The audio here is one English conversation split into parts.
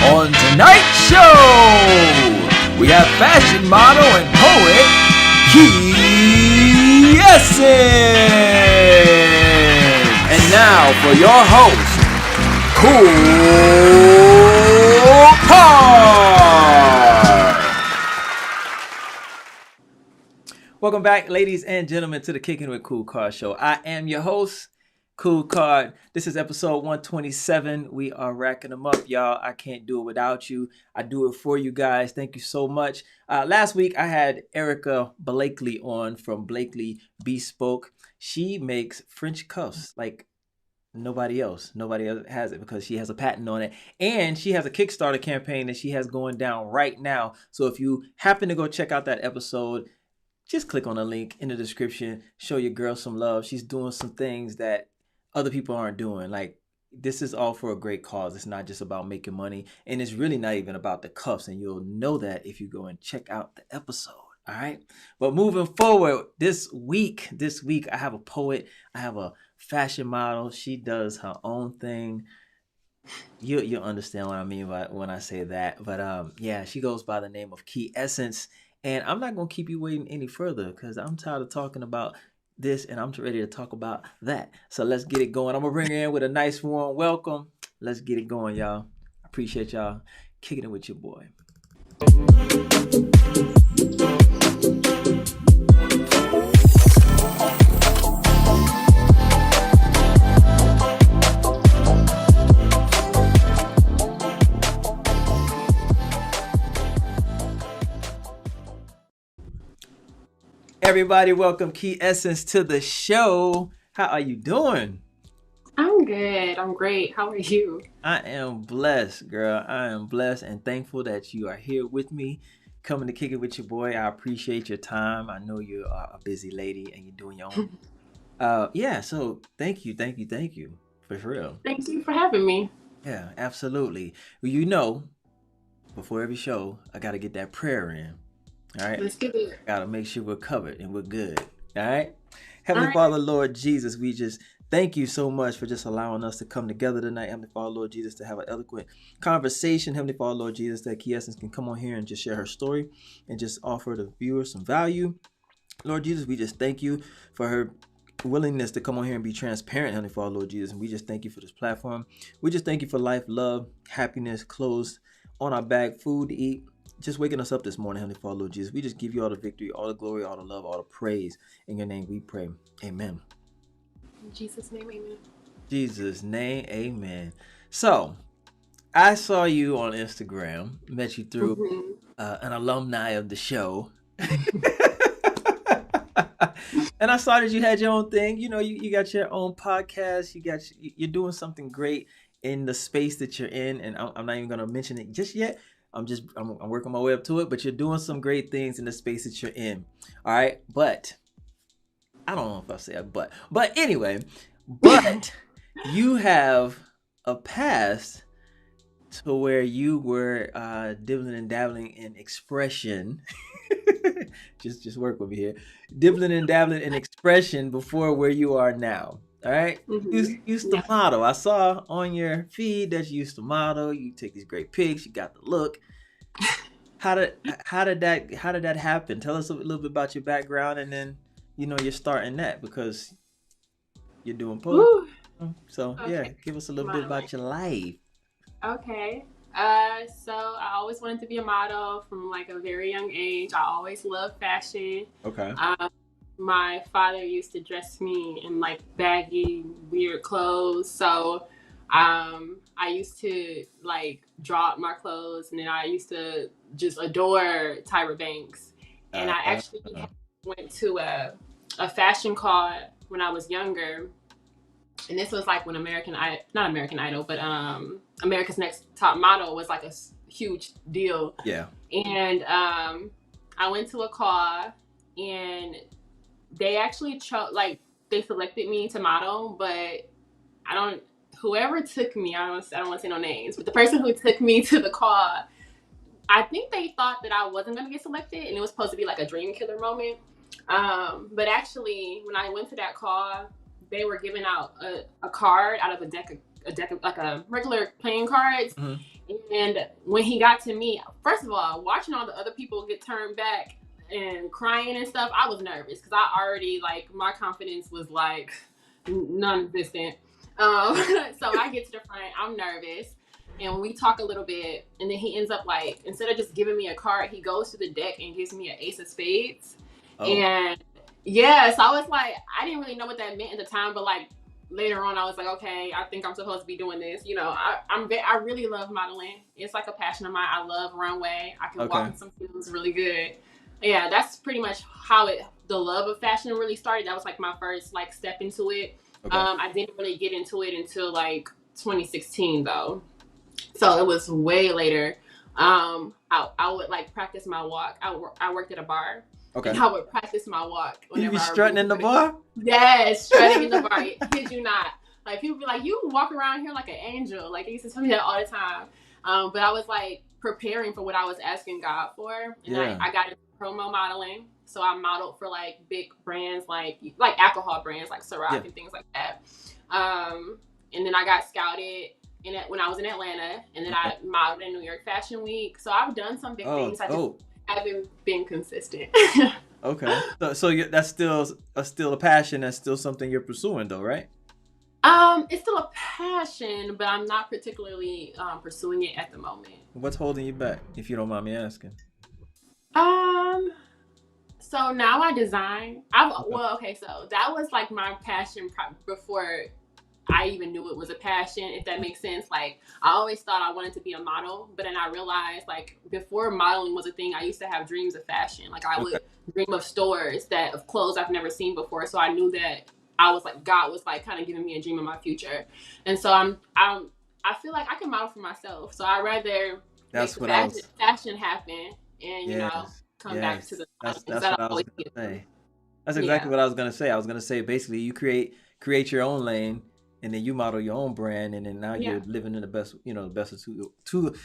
On tonight's show, we have fashion model and poet Kiesance. And now for your host, KoolKard. Welcome back, ladies and gentlemen, to the Kickin with KoolKard show. I am your host, KoolKard. This is episode 127. We are racking them up, y'all. I can't do it without you. I do it for you guys. Thank you so much. Last week, I had Erica Blakely on from Blakely Bespoke. She makes French cuffs like nobody else. Nobody else has it because she has a patent on it. And she has a Kickstarter campaign that she has going down right now. So if you happen to go check out that episode, just click on the link in the description. Show your girl some love. She's doing some things that other people aren't doing. Like, this is all for a great cause. It's not just about making money, and it's really not even about the cuffs, and you'll know that if you go and check out the episode. All right, but moving forward, this week I have a poet, I have a fashion model. She does her own thing. You'll understand what I mean when I say that. But yeah, she goes by the name of Kiesance, and I'm not gonna keep you waiting any further because I'm tired of talking about this and I'm ready to talk about that. So let's get it going. I'm gonna bring her in with a nice warm welcome. Let's get it going, y'all. I appreciate y'all kicking it with your boy. Everybody, welcome Kiesance to the show. How are you doing? I'm good. I'm great. How are you? I am blessed, girl. I am blessed and thankful that you are here with me, coming to kick it with your boy. I appreciate your time. I know you are a busy lady and you're doing your own. Yeah, so thank you for real. Thank you for having me. Yeah, absolutely. Well, you know, before every show, I got to get that prayer in. All right. Let's get it. Gotta make sure we're covered and we're good. All right. Heavenly Father, Lord Jesus, we just thank you so much for just allowing us to come together tonight. Heavenly Father, Lord Jesus, to have an eloquent conversation. Heavenly Father, Lord Jesus, that Kiesance can come on here and just share her story and just offer the viewers some value. Lord Jesus, we just thank you for her willingness to come on here and be transparent, Heavenly Father, Lord Jesus. And we just thank you for this platform. We just thank you for life, love, happiness, clothes on our back, food to eat. Just waking us up this morning, Heavenly Father, Lord Jesus. We just give you all the victory, all the glory, all the love, all the praise. In your name we pray. Amen. In Jesus' name, amen. Jesus' name, amen. So, I saw you on Instagram, met you through an alumni of the show. And I saw that you had your own thing. You know, you got your own podcast. You're doing something great in the space that you're in. And I'm not even going to mention it just yet. I'm working my way up to it, but you're doing some great things in the space that you're in. All right. But I don't know if I say it, but anyway, you have a past to where you were dibbling and dabbling in expression. just work with me here. Dibbling and dabbling in expression before where you are now. All right. You used to model. I saw on your feed that you used to model. You take these great pics. You got the look. How did that happen? Tell us a little bit about your background, and then you're starting that because you're doing poetry. So okay. Yeah, give us a little bit about your life. Okay. So I always wanted to be a model from like a very young age. I always loved fashion. Okay. My father used to dress me in like baggy, weird clothes. So I used to like draw up my clothes, and then I used to just adore Tyra Banks. And I actually went to a fashion call when I was younger. And this was like when America's Next Top Model was like a huge deal. Yeah. And I went to a call, and they actually they selected me to model, but whoever took me, I don't want to say no names, but the person who took me to the call, I think they thought that I wasn't going to get selected, and it was supposed to be like a dream killer moment. But actually, when I went to that call, they were giving out a card out of a deck of like a regular playing cards. Mm-hmm. And when he got to me, first of all, watching all the other people get turned back and crying and stuff, I was nervous because I already, like, my confidence was like non-existent. Um, so I get to the front, I'm nervous. And we talk a little bit, and then he ends up, like, instead of just giving me a card, he goes to the deck and gives me an ace of spades. Oh. And yeah, so I was like, I didn't really know what that meant at the time, but like later on, I was like, okay, I think I'm supposed to be doing this. You know, I really love modeling. It's like a passion of mine. I love runway. I can walk in some heels really good. Yeah, that's pretty much how the love of fashion really started. That was like my first like step into it. Okay. I didn't really get into it until like 2016 though. So it was way later. I would like practice my walk. I worked at a bar. Okay. And I would practice my walk. You be strutting in the bar? Yes, strutting in the bar. Kid you not. Like people be like, you walk around here like an angel. Like they used to tell me that all the time. But I was like preparing for what I was asking God for. And I got into promo modeling. So I modeled for like big brands like alcohol brands like Ciroc and things like that. And then I got scouted when I was in Atlanta, and then I modeled in New York Fashion Week. So I've done some big things. I just haven't been consistent. Okay, so that's still a passion. That's still something you're pursuing, though, right? It's still a passion, but I'm not particularly pursuing it at the moment. What's holding you back, if you don't mind me asking? So now I design. So that was like my passion before I even knew it was a passion, if that makes sense. Like, I always thought I wanted to be a model, but then I realized, like, before modeling was a thing, I used to have dreams of fashion. Like, I would dream of stores of clothes I've never seen before. So I knew that I was like, God was like kind of giving me a dream of my future. And so I feel like I can model for myself. So I'd rather make the fashion happen and, you know, come back to the That's what I was going to say. That's exactly what I was going to say. I was going to say, basically, you create your own lane, and then you model your own brand, and then now you're living in the best, the best of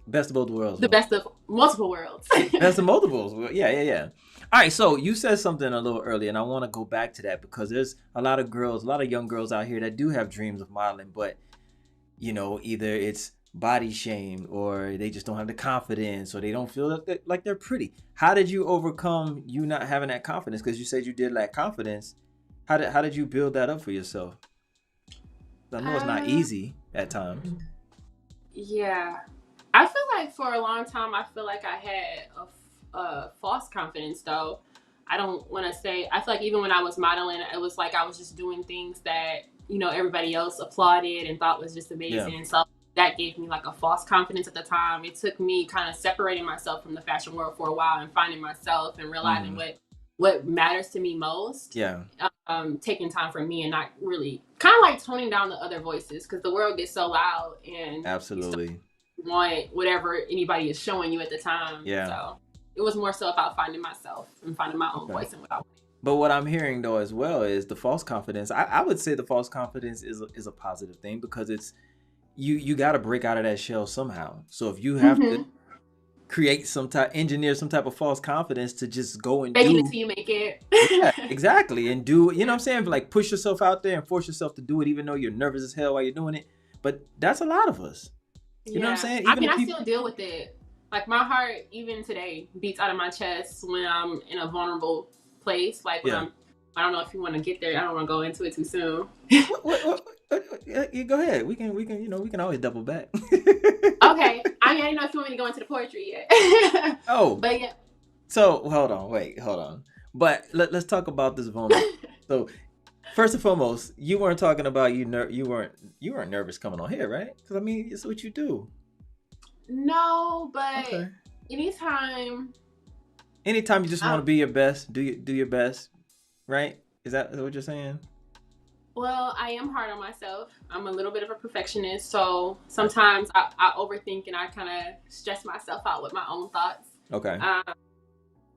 best of both worlds. The best of multiple worlds. Best of multiples. Yeah. All right, so you said something a little earlier, and I want to go back to that because there's a lot of young girls out here that do have dreams of modeling, but, either it's body shame or they just don't have the confidence or they don't feel like they're pretty. How did you overcome you not having that confidence? Because you said you did lack confidence. How did you build that up for yourself? I know it's not easy at times. Yeah. I feel like for a long time, I feel like I had a false confidence, though. I don't want to say, I feel like even when I was modeling, it was like I was just doing things that, everybody else applauded and thought was just amazing. Yeah. So that gave me like a false confidence at the time. It took me kind of separating myself from the fashion world for a while and finding myself and realizing what matters to me most. Yeah. Taking time for me and not really kind of like toning down the other voices because the world gets so loud and absolutely want whatever anybody is showing you at the time. Yeah. So it was more so about finding myself and finding my own voice and what I want. But what I'm hearing though as well is the false confidence. I would say the false confidence is a positive thing because it's you got to break out of that shell somehow. So if you have to create engineer some type of false confidence to just go and make it until you make it. Yeah, exactly. And do, what I'm saying? Like push yourself out there and force yourself to do it even though you're nervous as hell while you're doing it. But that's a lot of us. You know what I'm saying? I still deal with it. Like my heart, even today, beats out of my chest when I'm in a vulnerable place. Like when I don't know if you want to get there. I don't want to go into it too soon. You go ahead. We can always double back. Okay. I didn't know if you want me to go into the poetry yet. But yeah. So hold on. But let's talk about this vulnerable. So first and foremost, you weren't talking about you weren't nervous coming on here, right? Because it's what you do. No, but anytime you just want to be your best, do your best, right? Is that what you're saying? Well, I am hard on myself. I'm a little bit of a perfectionist, so sometimes I overthink and I kind of stress myself out with my own thoughts. Okay.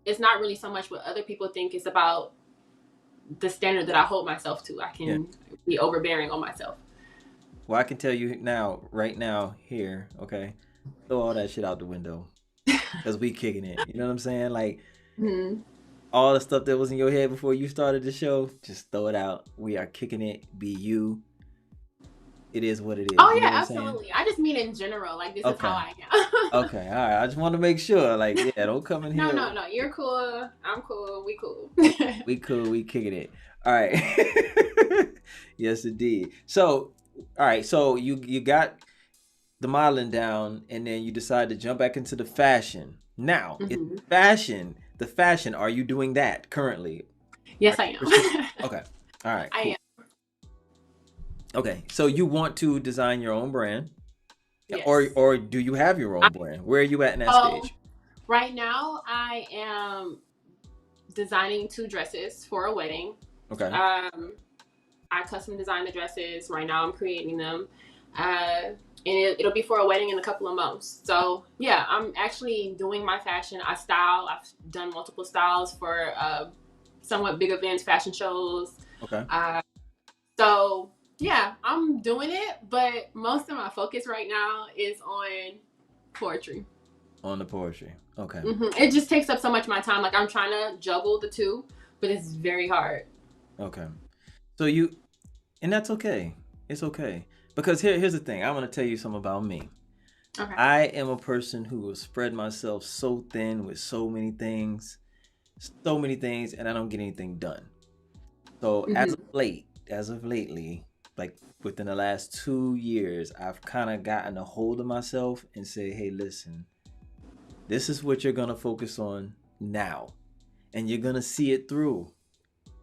It's not really so much what other people think. It's about the standard that I hold myself to. I can be overbearing on myself. Well, I can tell you now, right now, here, okay, throw all that shit out the window because we kicking it. You know what I'm saying? Like, all the stuff that was in your head before you started the show, just throw it out. We are kicking it. Be you. it is what it is. Oh You know yeah, what I'm saying? absolutely. I just mean in general, like this is how Okay. I am. Okay. All right. I just want to make sure. Like, yeah, don't come in No, here. no, no. You're cool. I'm cool. We cool. We cool. We kicking it. All right. Yes, indeed. So, all right. So you got the modeling down, and then you decide to jump back into the fashion. Now, it's Hmm. fashion. The fashion. Are you doing that currently? Are Yes, I you pursuing? am. Okay. All right. I Cool. am. Okay. So you want to design your own brand, or Yes. or do you have your own brand? Where are you at in that So stage? right now, I am designing two dresses for a wedding. Okay. Um, I custom design the dresses. Right now, I'm creating them. And it'll be for a wedding in a couple of months. So yeah, I'm actually doing my fashion. I style. I've done multiple styles for somewhat big events, fashion shows. Okay. Uh, so yeah, I'm doing it, but most of my focus right now is on poetry. On the poetry. Okay. It just takes up so much of my time. Like I'm trying to juggle the two, but it's very hard. Okay. So you, and that's okay. It's okay. Because here's the thing. I want to tell you something about me. Okay. I am a person who will spread myself so thin with so many things, and I don't get anything done. So Hmm. as of lately, like within the last 2 years, I've kind of gotten a hold of myself and say, hey, listen, this is what you're gonna focus on now, and you're gonna see it through,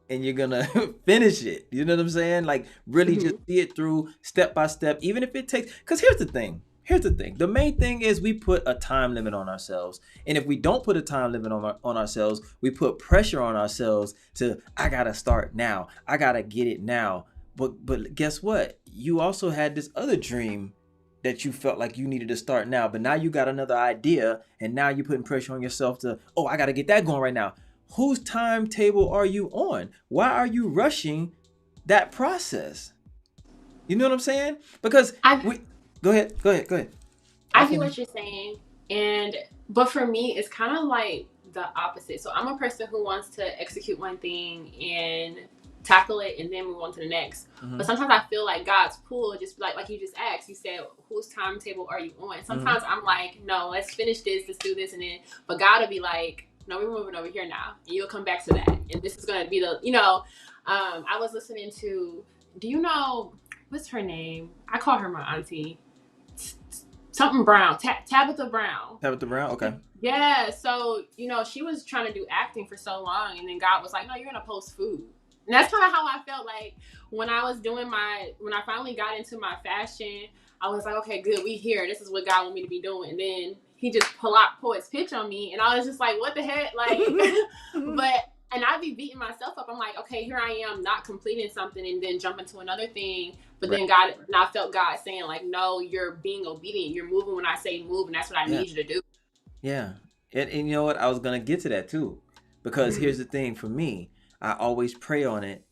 and you're gonna finish it. You know what I'm saying? Like really just Hmm. see it through step by step, even if it takes. Because here's the thing. Here's the thing. The main thing is we put a time limit on ourselves, and if we don't put a time limit on ourselves, we put pressure on ourselves to I gotta start now. I gotta get it now. But guess what? You also had this other dream that you felt like you needed to start now, but now you got another idea, and now you're putting pressure on yourself to I gotta get that going right now. Whose timetable are you on? Why are you rushing that process? You know what I'm saying? Because I we go ahead. I'll I get finish. what you're saying, and but for me, it's kind of like the opposite. So I'm a person who wants to execute one thing and tackle it, and then move on to the next. But Hmm. sometimes I feel like God's pull, just like you just asked. You said, "Whose timetable are you on?" Hmm. Sometimes I'm like, "No, let's finish this, let's do this," and then but God will be like, "No, we're moving over here now, and you'll come back to that." And this is gonna be the. I was listening to. Do you know what's her name? I call her my auntie something Brown, Tabitha Brown. Tabitha Brown. Okay. Yeah, so she was trying to do acting for so long, and then God was like, "No, you're gonna post food." And that's kind of how I felt like when I was doing when I finally got into my fashion. I was like, "Okay, good, we here. This is what God want me to be doing." And then He just pull out Poet's pitch on me, and I was just like, "What the heck?" Like, but and I'd be beating myself up. I'm like, okay, here I am not completing something and then jumping to another thing. But Right. then and I felt God saying, like, no, you're being obedient. You're moving when I say move, and that's what I Yeah. need you to do. Yeah. And you know what? I was gonna get to that too, because Mm-hmm. here's the thing for me. I always pray on it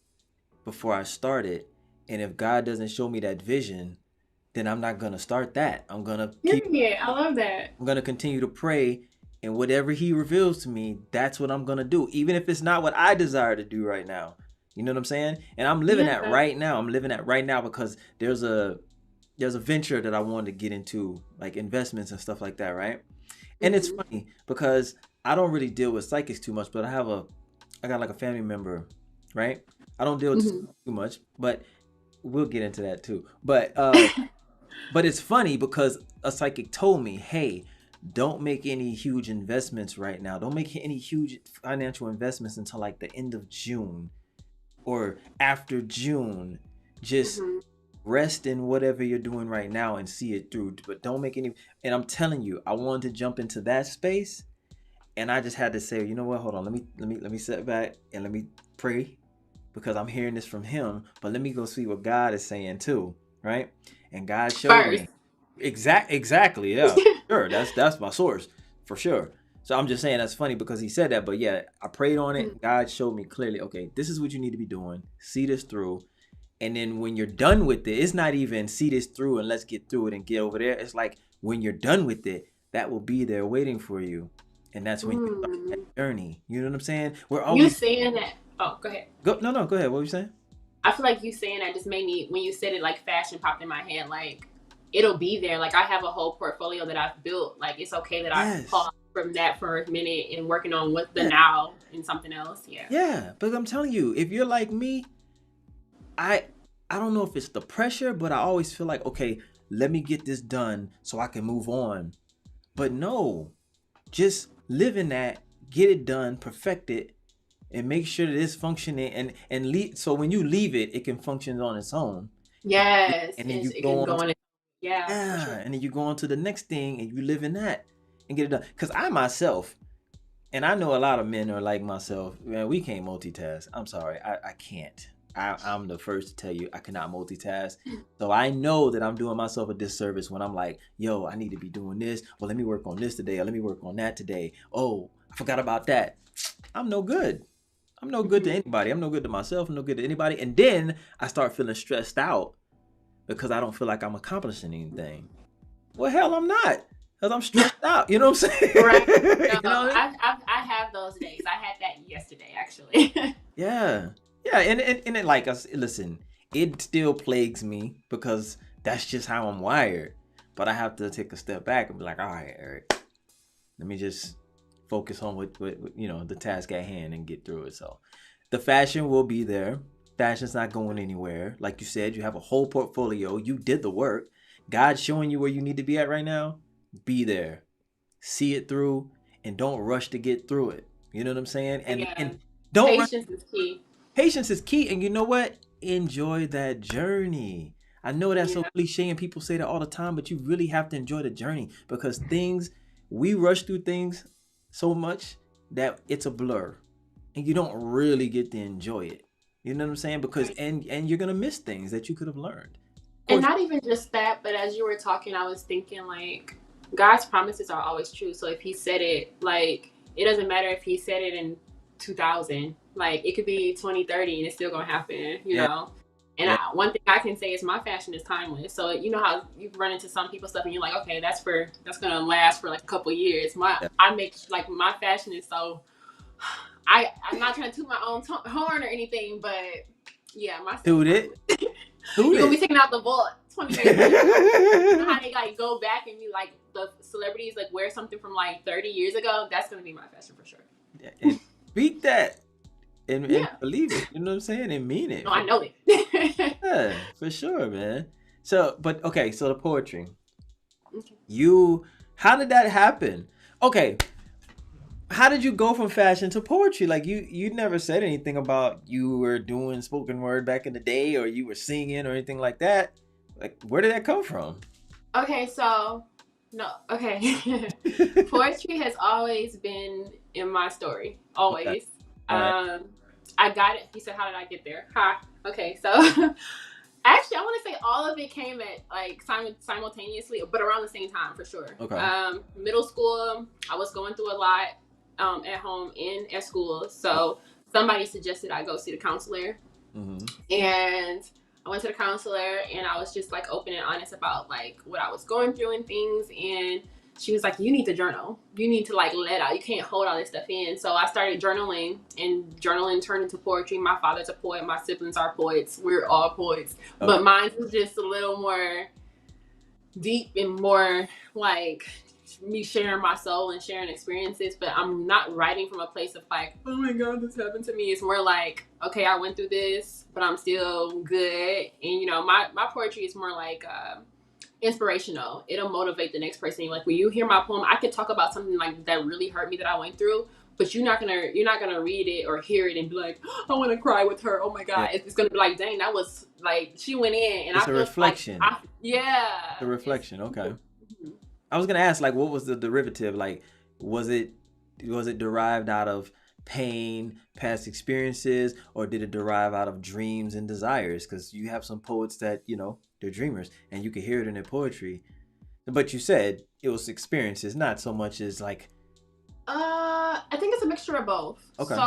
before I start it, and if God doesn't show me that vision, then I'm not gonna start that. Yeah, I love that. I'm gonna continue to pray, and whatever He reveals to me, that's what I'm gonna do, even if it's not what I desire to do right now. You know what I'm saying? And I'm living that Yeah. right now. I'm living that right now because there's a venture that I wanted to get into, like investments and stuff like that, right? And it's Mm-hmm. funny because I don't really deal with psychics too much, but I got like a family member, right? I don't deal with Mm-hmm. too much, but we'll get into that too. But it's funny because a psychic told me, hey, don't make any huge investments right now. Don't make any huge financial investments until like the end of June or after June. Just Mm-hmm. rest in whatever you're doing right now and see it through. But don't make any. And I'm telling you, I wanted to jump into that space, and I just had to say, you know what? Hold on. Let me sit back and let me pray because I'm hearing this from him. But let me go see what God is saying too, right? And God showed First. me exactly. Yeah, sure. That's my source for sure. So I'm just saying that's funny because he said that. But yeah, I prayed on it. God showed me clearly. Okay, this is what you need to be doing. See this through. And then when you're done with it, it's not even see this through and let's get through it and get over there. It's like when you're done with it, that will be there waiting for you. And that's when you start that Mm. journey. You know what I'm saying? We're You always saying that? Oh, go ahead. go no, go ahead. What were you saying? I feel like you saying that just made me, when you said it, like fashion popped in my head. Like it'll be there. Like I have a whole portfolio that I've built. Like it's okay that I Yes. pause from that for a minute and working on what the Yeah. now and something else. Yeah. Yeah. But I'm telling you, if you're like me, I I don't know if it's the pressure, but I always feel like, okay, let me get this done so I can move on. But no, just live in that, get it done, perfect it, and make sure that it's functioning and leave. So when you leave it, it can function on its own. Yes, And then it's, you it go can on go to, in. Yeah, for yeah, sure. and then you go on to the next thing and you live in that and get it done. Because I myself, and I know a lot of men are like myself, man, we can't multitask. I'm sorry, I can't. I'm the first to tell you I cannot multitask. So I know that I'm doing myself a disservice when I'm like, yo, I need to be doing this. Well, let me work on this today, or let me work on that today. Oh, I forgot about that. I'm no good. I'm no good to Mhm. anybody. I'm no good to myself. I'm no good to anybody. And then I start feeling stressed out because I don't feel like I'm accomplishing anything. Well, hell, I'm not. Because I'm stressed out. You know what I'm Right. saying? No, You know what I mean? I have those days. I had that yesterday, actually. Yeah. Yeah. And it like us, listen, it still plagues me because that's just how I'm wired. But I have to take a step back and be like, all right, Eric, let me just focus on what you know, the task at hand and get through it. So the fashion will be there. Fashion's not going anywhere. Like you said, you have a whole portfolio. You did the work. God's showing you where you need to be at right now. Be there. See it through and don't rush to get through it. You know what I'm saying? Yeah. And don't rush. Patience is key. Patience is key. And you know what? Enjoy that journey. I know that's so Yeah. cliche and people say that all the time, but you really have to enjoy the journey because things, we rush through things so much that it's a blur and you don't really get to enjoy it. You know what I'm saying? Because Right. and you're gonna miss things that you could have learned. Of And course. not even just that, but as you were talking, I was thinking like God's promises are always true. So if He said it, like it doesn't matter if He said it in 2000, like it could be 2030 and it's still gonna happen, you Yeah, know. And yeah, one thing I can say is my fashion is timeless. So you know how you run into some people's stuff and you're like, okay, that's gonna last for like a couple years. yeah. I make like my fashion is so. I'm not trying to toot my own horn or anything, but yeah, my stuff Toot it. timeless. Toot You're gonna be it. taking out the vault 20 years later. You know how they like go back and be like the celebrities like wear something from like 30 years ago? That's gonna be my fashion for sure. And beat that and Yeah. believe it. You know what I'm saying? And mean No, it. I know it. Yeah, for sure, man. So, but okay, so the poetry. Okay. You, how did that happen? Okay, how did you go from fashion to poetry? Like you never said anything about you were doing spoken word back in the day or you were singing or anything like that. Like where did that come from? Okay, so no, okay. Poetry has always been in my story. Okay. Always. All right. Um I got it. You said how did I get there? Ha. Okay, so actually, I want to say all of it came at like simultaneously, but around the same time for sure. Okay. Middle school, I was going through a lot at home and at school, so somebody suggested I go see the counselor, Mm-hmm. and I went to the counselor, and I was just like open and honest about like what I was going through and things, and she was like, you need to journal. You need to like let out. You can't hold all this stuff in. So I started journaling, and journaling turned into poetry. My father's a poet. My siblings are poets. We're all poets. Okay. But mine was just a little more deep and more like me sharing my soul and sharing experiences. But I'm not writing from a place of like, oh my God, this happened to me. It's more like, okay, I went through this, but I'm still good. And you know, my poetry is more like inspirational. It'll motivate the next person. Like when you hear my poem, I could talk about something like that really hurt me that I went through, but you're not gonna read it or hear it and be like, oh, I want to cry with her. Oh my Yeah. God, it's gonna be like, dang, that was like she went in, and It's I a feel like reflection. yeah, A it's reflection. Okay. I was gonna ask, like, what was the derivative? Like, was it derived out of pain, past experiences, or did it derive out of dreams and desires? Because you have some poets that they're dreamers, and you can hear it in their poetry. But you said it was experiences, not so much as like. I think it's a mixture of both. Okay. So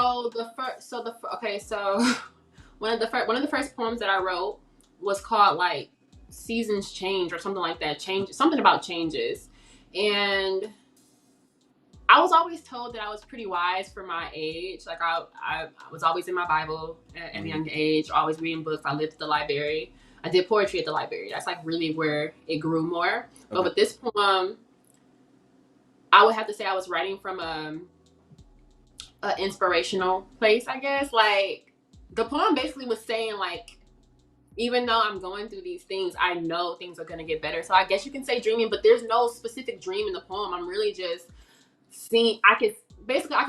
one of the first poems that I wrote was called like Seasons Change or something like that. Change, something about changes. And I was always told that I was pretty wise for my age. Like I was always in my Bible at a young age, always reading books. I lived at the library. I did poetry at the library. That's like really where it grew more. But with this poem, I would have to say I was writing from a inspirational place, I guess. Like the poem basically was saying like, even though I'm going through these things, I know things are gonna get better. So I guess you can say dreaming, but there's no specific dream in the poem. I'm really just seeing. I could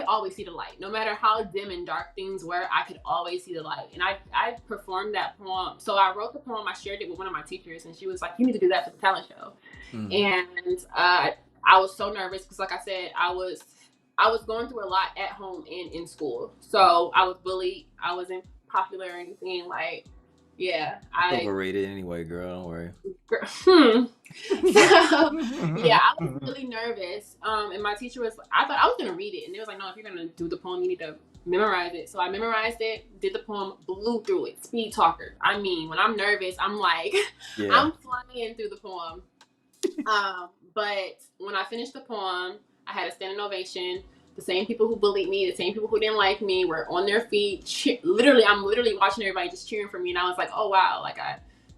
always see the light, no matter how dim and dark things were. I could always see the light, and I performed that poem. So I wrote the poem. I shared it with one of my teachers, and she was like, "You need to do that for the talent show." And I was so nervous because, like I said, I was going through a lot at home and in school. So I was bullied. I wasn't popular or anything. Like, yeah, Overrated anyway, girl. Don't worry. So, yeah, I was really nervous. And my teacher was, I thought I was gonna read it, and it was like, no, if you're gonna do the poem, you need to memorize it. So I memorized it, did the poem, blew through it, speed talker. I mean, when I'm nervous, I'm like, I'm flying through the poem. But when I finished the poem, I had a standing ovation. The same people who bullied me, the same people who didn't like me, were on their feet. I'm literally watching everybody just cheering for me, and I was like, oh wow, like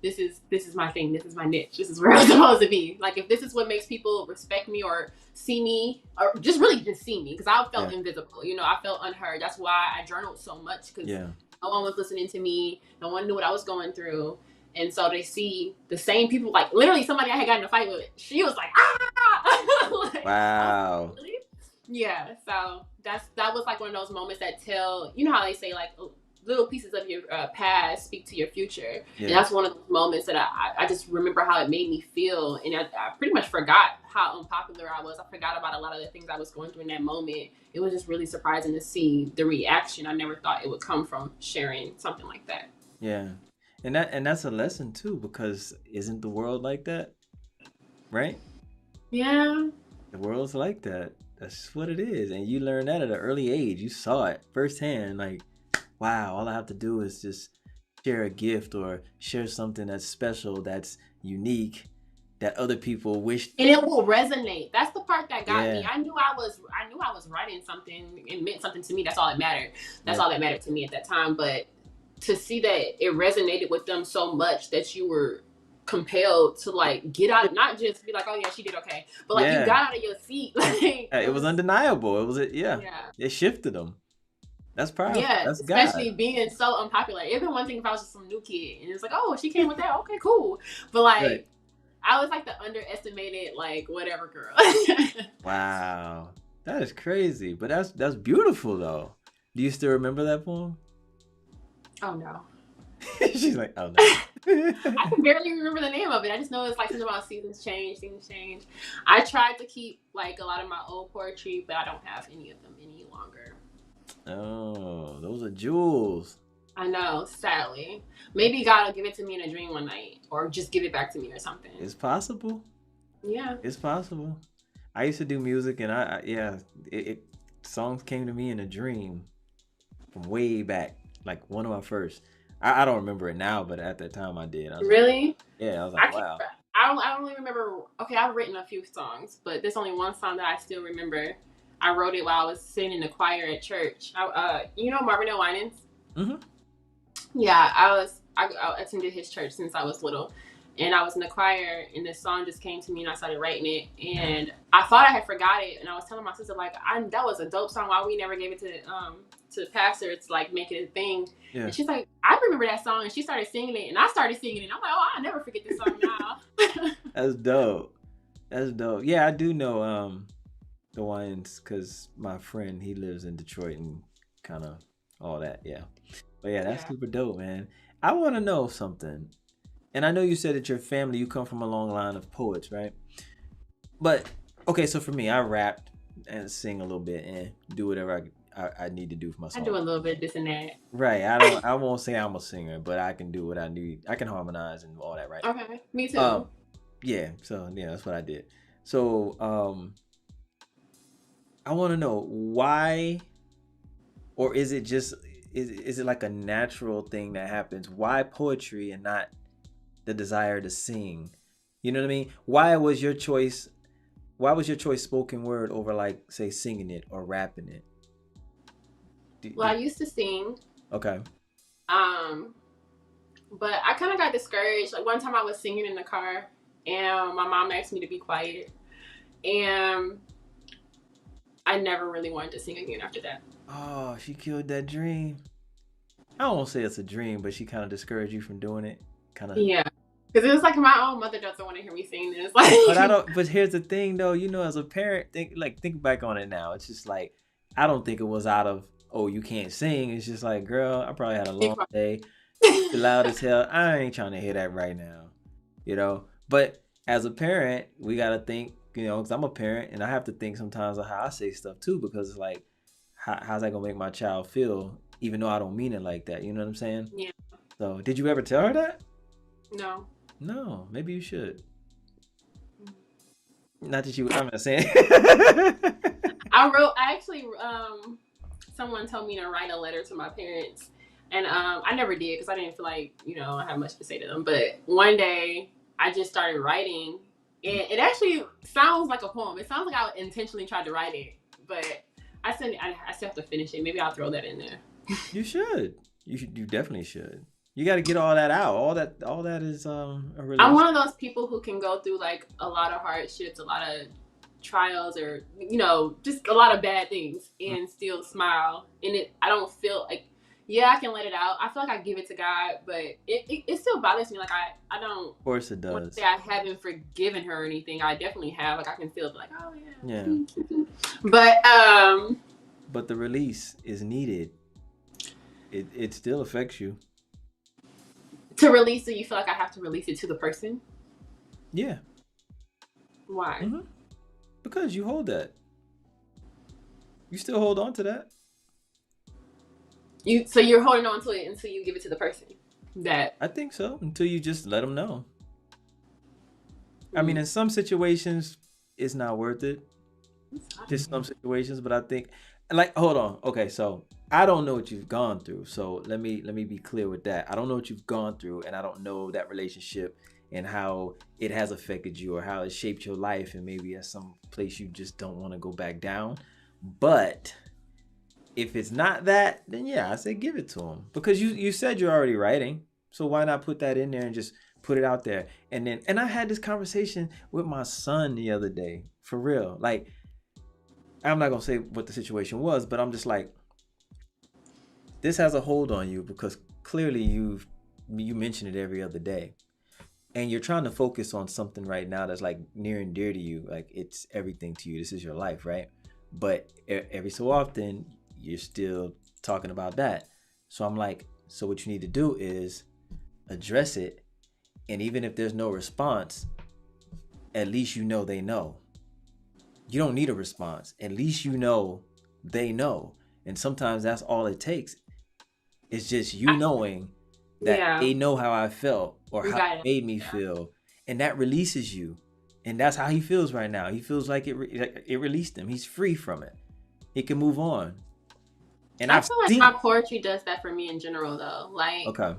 this is my thing, this is my niche, this is where I'm supposed to be. Like, if this is what makes people respect me or see me, or just really just see me, because I felt invisible, I felt unheard. That's why I journaled so much, because no one was listening to me, no one knew what I was going through. And so they see the same people, like literally somebody I had gotten in a fight with, she was like, ah. Like, wow. like, really? Yeah, so that was like one of those moments that tell, how they say like little pieces of your past speak to your future. And that's one of those moments that I just remember how it made me feel. And I pretty much forgot how unpopular I was. I forgot about a lot of the things I was going through in that moment. It was just really surprising to see the reaction. I never thought it would come from sharing something like that. Yeah. And that's a lesson too, because isn't the world like that? Right? Yeah. The world's like that. That's what it is. And you learned that at an early age. You saw it firsthand. Like, wow, all I have to do is just share a gift or share something that's special, that's unique, that other people wish. And it will resonate. That's the part that got me. I knew I was writing something. It meant something to me. That's all that mattered. That's all that mattered to me at that time. But to see that it resonated with them so much that you were compelled to like get out, not just be like, oh yeah, she did okay, but like you got out of your seat. Like, it was undeniable. It was it shifted them. That's powerful. Yeah, that's especially God. being so unpopular. It'd been one thing if I was just some new kid and it's like, oh, she came with that, okay, cool. But like I was like the underestimated, like, whatever girl. Wow, that is crazy, but that's beautiful though. Do you still remember that poem? Oh no. She's like, oh no. I can barely remember the name of it. I just know it's like something about seasons change. I tried to keep like a lot of my old poetry, but I don't have any of them any longer. Oh, those are jewels. I know, sadly. Maybe God will give it to me in a dream one night, or just give it back to me or something. It's possible. Yeah, it's possible. I used to do music, and songs came to me in a dream from way back, like one of my first. I don't remember it now, but at that time I did. Really? I was like, wow. I don't really remember. Okay, I've written a few songs, but there's only one song that I still remember. I wrote it while I was singing in the choir at church. Marvin L. Winans? Mm-hmm. Yeah, I attended his church since I was little. And I was in the choir, and this song just came to me, and I started writing it. And I thought I had forgot it, and I was telling my sister, like, that was a dope song. Why we never gave it to the pastor to, like, make it a thing. Yeah. And she's like, I remember that song. And she started singing it, and I started singing it. I'm like, oh, I'll never forget this song now. That's dope. Yeah, I do know the Winans, because my friend, he lives in Detroit and kind of all that, yeah. But yeah, that's super dope, man. I want to know something. And I know you said that your family, you come from a long line of poets, right? But, okay, so for me, I rap and sing a little bit and do whatever I need to do for my song. I do a little bit this and that. Right. I won't say I'm a singer, but I can do what I need. I can harmonize and all that, right? Okay, me too. Yeah, so yeah, that's what I did. So, I want to know why, or is it just, is it like a natural thing that happens? Why poetry and not the desire to sing? You know what I mean? Why was your choice why was your choice spoken word over like say singing it or rapping it? Well, I used to sing. Okay. But I kind of got discouraged. Like one time I was singing in the car and my mom asked me to be quiet. And I never really wanted to sing again after that. Oh, she killed that dream. I don't want to say it's a dream, but she kind of discouraged you from doing it. Kind of. Yeah. Because it was like my own mother doesn't want to hear me sing this. Like, but I don't. But here's the thing, though. You know, as a parent, think back on it now. It's just like I don't think it was out of you can't sing. It's just like, girl, I probably had a long day. Loud as hell. I ain't trying to hear that right now. You know. But as a parent, we gotta think. You know, because I'm a parent and I have to think sometimes of how I say stuff too, because it's like, how's that gonna make my child feel, even though I don't mean it like that. You know what I'm saying? Yeah. So, did you ever tell her that? No. No, maybe you should. Not that you. I'm not saying. Someone told me to write a letter to my parents, and I never did because I didn't feel like I had much to say to them. But one day I just started writing. And it actually sounds like a poem. It sounds like I intentionally tried to write it, but I still have to finish it. Maybe I'll throw that in there. You should. You definitely should. You got to get all that out. All that is a release. I'm one of those people who can go through like a lot of hardships, a lot of trials, or just a lot of bad things, and still smile. And I don't feel like. Yeah, I can let it out. I feel like I give it to God, but it still bothers me. Like I don't. Of course it does. Say I haven't forgiven her or anything. I definitely have. Like I can feel like, oh yeah. Yeah. But the release is needed. It still affects you. To release it, you feel like I have to release it to the person? Yeah. Why? Mm-hmm. Because you hold that. You still hold on to that. So you're holding on to it until you give it to the person. I think so. Until you just let them know. I mean, in some situations, it's not worth it. Just some situations, but I think, like, hold on. Okay, so I don't know what you've gone through. So let me be clear with that. I don't know what you've gone through, and I don't know that relationship and how it has affected you or how it shaped your life, and maybe at some place you just don't want to go back down. But if it's not that, then yeah, I say give it to him, because you said you're already writing, so why not put that in there and just put it out there? And I had this conversation with my son the other day, for real. Like, I'm not gonna say what the situation was, but I'm just like, this has a hold on you because clearly you mention it every other day, and you're trying to focus on something right now that's like near and dear to you, like it's everything to you. This is your life, right? But every so often you're still talking about that. So I'm like, so what you need to do is address it. And even if there's no response, at least they know. You don't need a response. At least they know. And sometimes that's all it takes. It's just knowing that they know how I felt or how it made me feel. And that releases you. And that's how he feels right now. He feels like it released him. He's free from it. He can move on. And I feel like my poetry does that for me in general, though. Like, okay.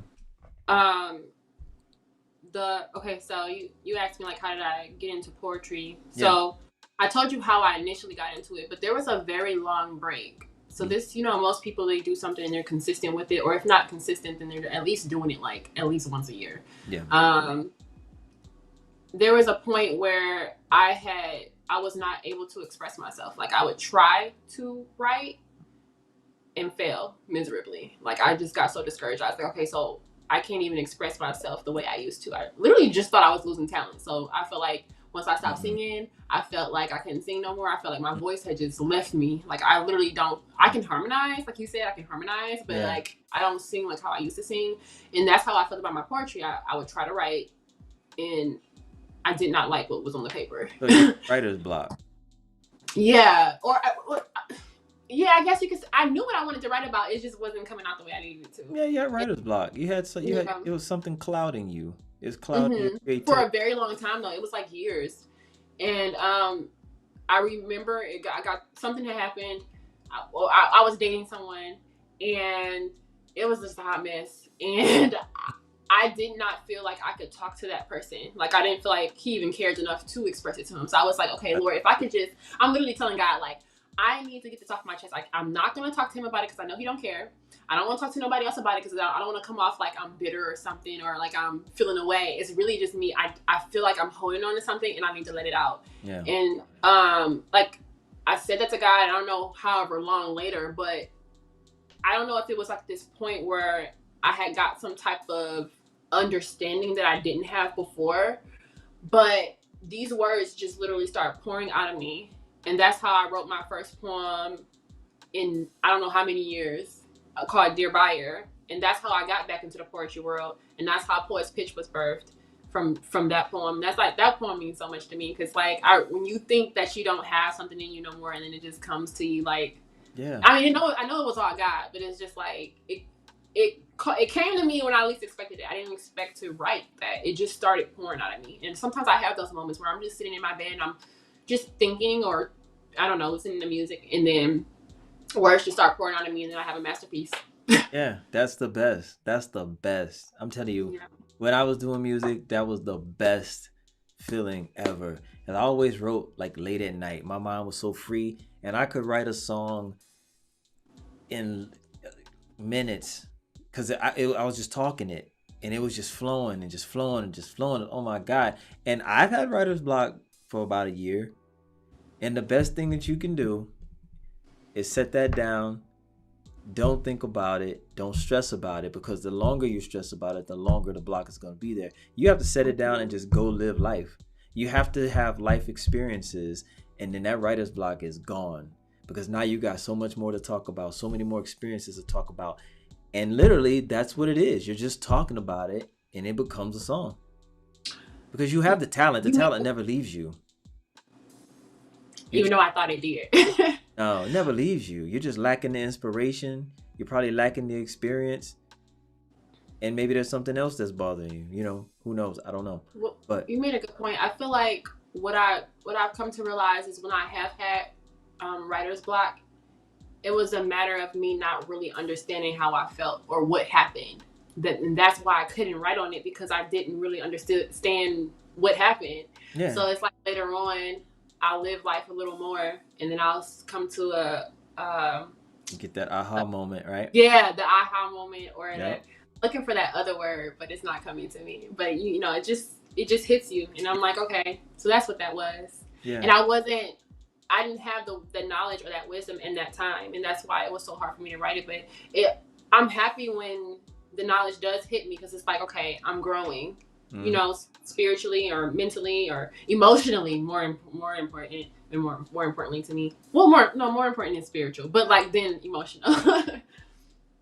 So you asked me like, how did I get into poetry? So I told you how I initially got into it, but there was a very long break. So this, most people, they do something and they're consistent with it, or if not consistent, then they're at least doing it like at least once a year. Yeah. There was a point where I was not able to express myself. Like I would try to write and fail miserably. Like I just got so discouraged. I was like, okay, so I can't even express myself the way I used to. I literally just thought I was losing talent. So I feel like once I stopped singing, I felt like I couldn't sing no more. I felt like my voice had just left me. Like I literally I can harmonize, like you said, I can harmonize, but like I don't sing like how I used to sing. And that's how I felt about my poetry. I would try to write and I did not like what was on the paper. So writer's block. Yeah. I guess you could. I knew what I wanted to write about. It just wasn't coming out the way I needed it to. Yeah, you had writer's block. It was something clouding you. It's clouding your creativity. For a very long time though. It was like years. And I remember something had happened. I was dating someone and it was just a hot mess. And I did not feel like I could talk to that person. Like, I didn't feel like he even cared enough to express it to him. So I was like, okay, Lord, if I could just, I'm literally telling God, like, I need to get this off my chest. Like, I'm not going to talk to him about it because I know he don't care. I don't want to talk to nobody else about it because I don't want to come off like I'm bitter or something, or like I'm feeling away. It's really just me. I feel like I'm holding on to something and I need to let it out. Yeah. And like I said that to God, I don't know however long later, but I don't know if it was like this point where I had got some type of understanding that I didn't have before, but these words just literally start pouring out of me. And that's how I wrote my first poem in I don't know how many years, called Dear Buyer. And that's how I got back into the poetry world. And that's how Poet's Pitch was birthed from that poem. That's like, that poem means so much to me, because like when you think that you don't have something in you no more, and then it just comes to you, like, Yeah. I mean, I know it was all God, but it's just like it came to me when I least expected it. I didn't expect to write that. It just started pouring out of me. And sometimes I have those moments where I'm just sitting in my bed and I'm just thinking, or I don't know, listening to music, and then words just start pouring out of me, and then I have a masterpiece. Yeah, that's the best. That's the best. I'm telling you, Yeah. when I was doing music, that was the best feeling ever. And I always wrote like late at night. My mind was so free, and I could write a song in minutes because I was just talking it, and it was just flowing and just flowing and just flowing. Oh my God. And I've had writer's block for about a year. And the best thing that you can do is set that down. Don't think about it. Don't stress about it, because the longer you stress about it, the longer the block is going to be there. You have to set it down and just go live life. You have to have life experiences, and then that writer's block is gone, because now you got so much more to talk about, so many more experiences to talk about. And literally, that's what it is. You're just talking about it, and it becomes a song. Because you have the talent. The talent never leaves you. Even though I thought it did. No, it never leaves you. You're just lacking the inspiration. You're probably lacking the experience. And maybe there's something else that's bothering you. You know, who knows? I don't know. Well, But you made a good point. I feel like what I've come to realize is when I have had writer's block, it was a matter of me not really understanding how I felt or what happened. And that's why I couldn't write on it, because I didn't really understand what happened. yeah, So it's like later on, I'll live life a little more, and then I'll come to you get that aha moment, right? the aha moment, or Yep. looking for that other word, but it's not coming to me. But you know, it just hits you, and I'm like, okay, so that's what that was. Yeah. And I didn't have the knowledge or that wisdom in that time, and that's why it was so hard for me to write it. But I'm happy when the knowledge does hit me, because it's like, okay, I'm growing. Mm. You know, spiritually or mentally or emotionally, more important, and more importantly to me. Well, more important than spiritual, but like then emotional.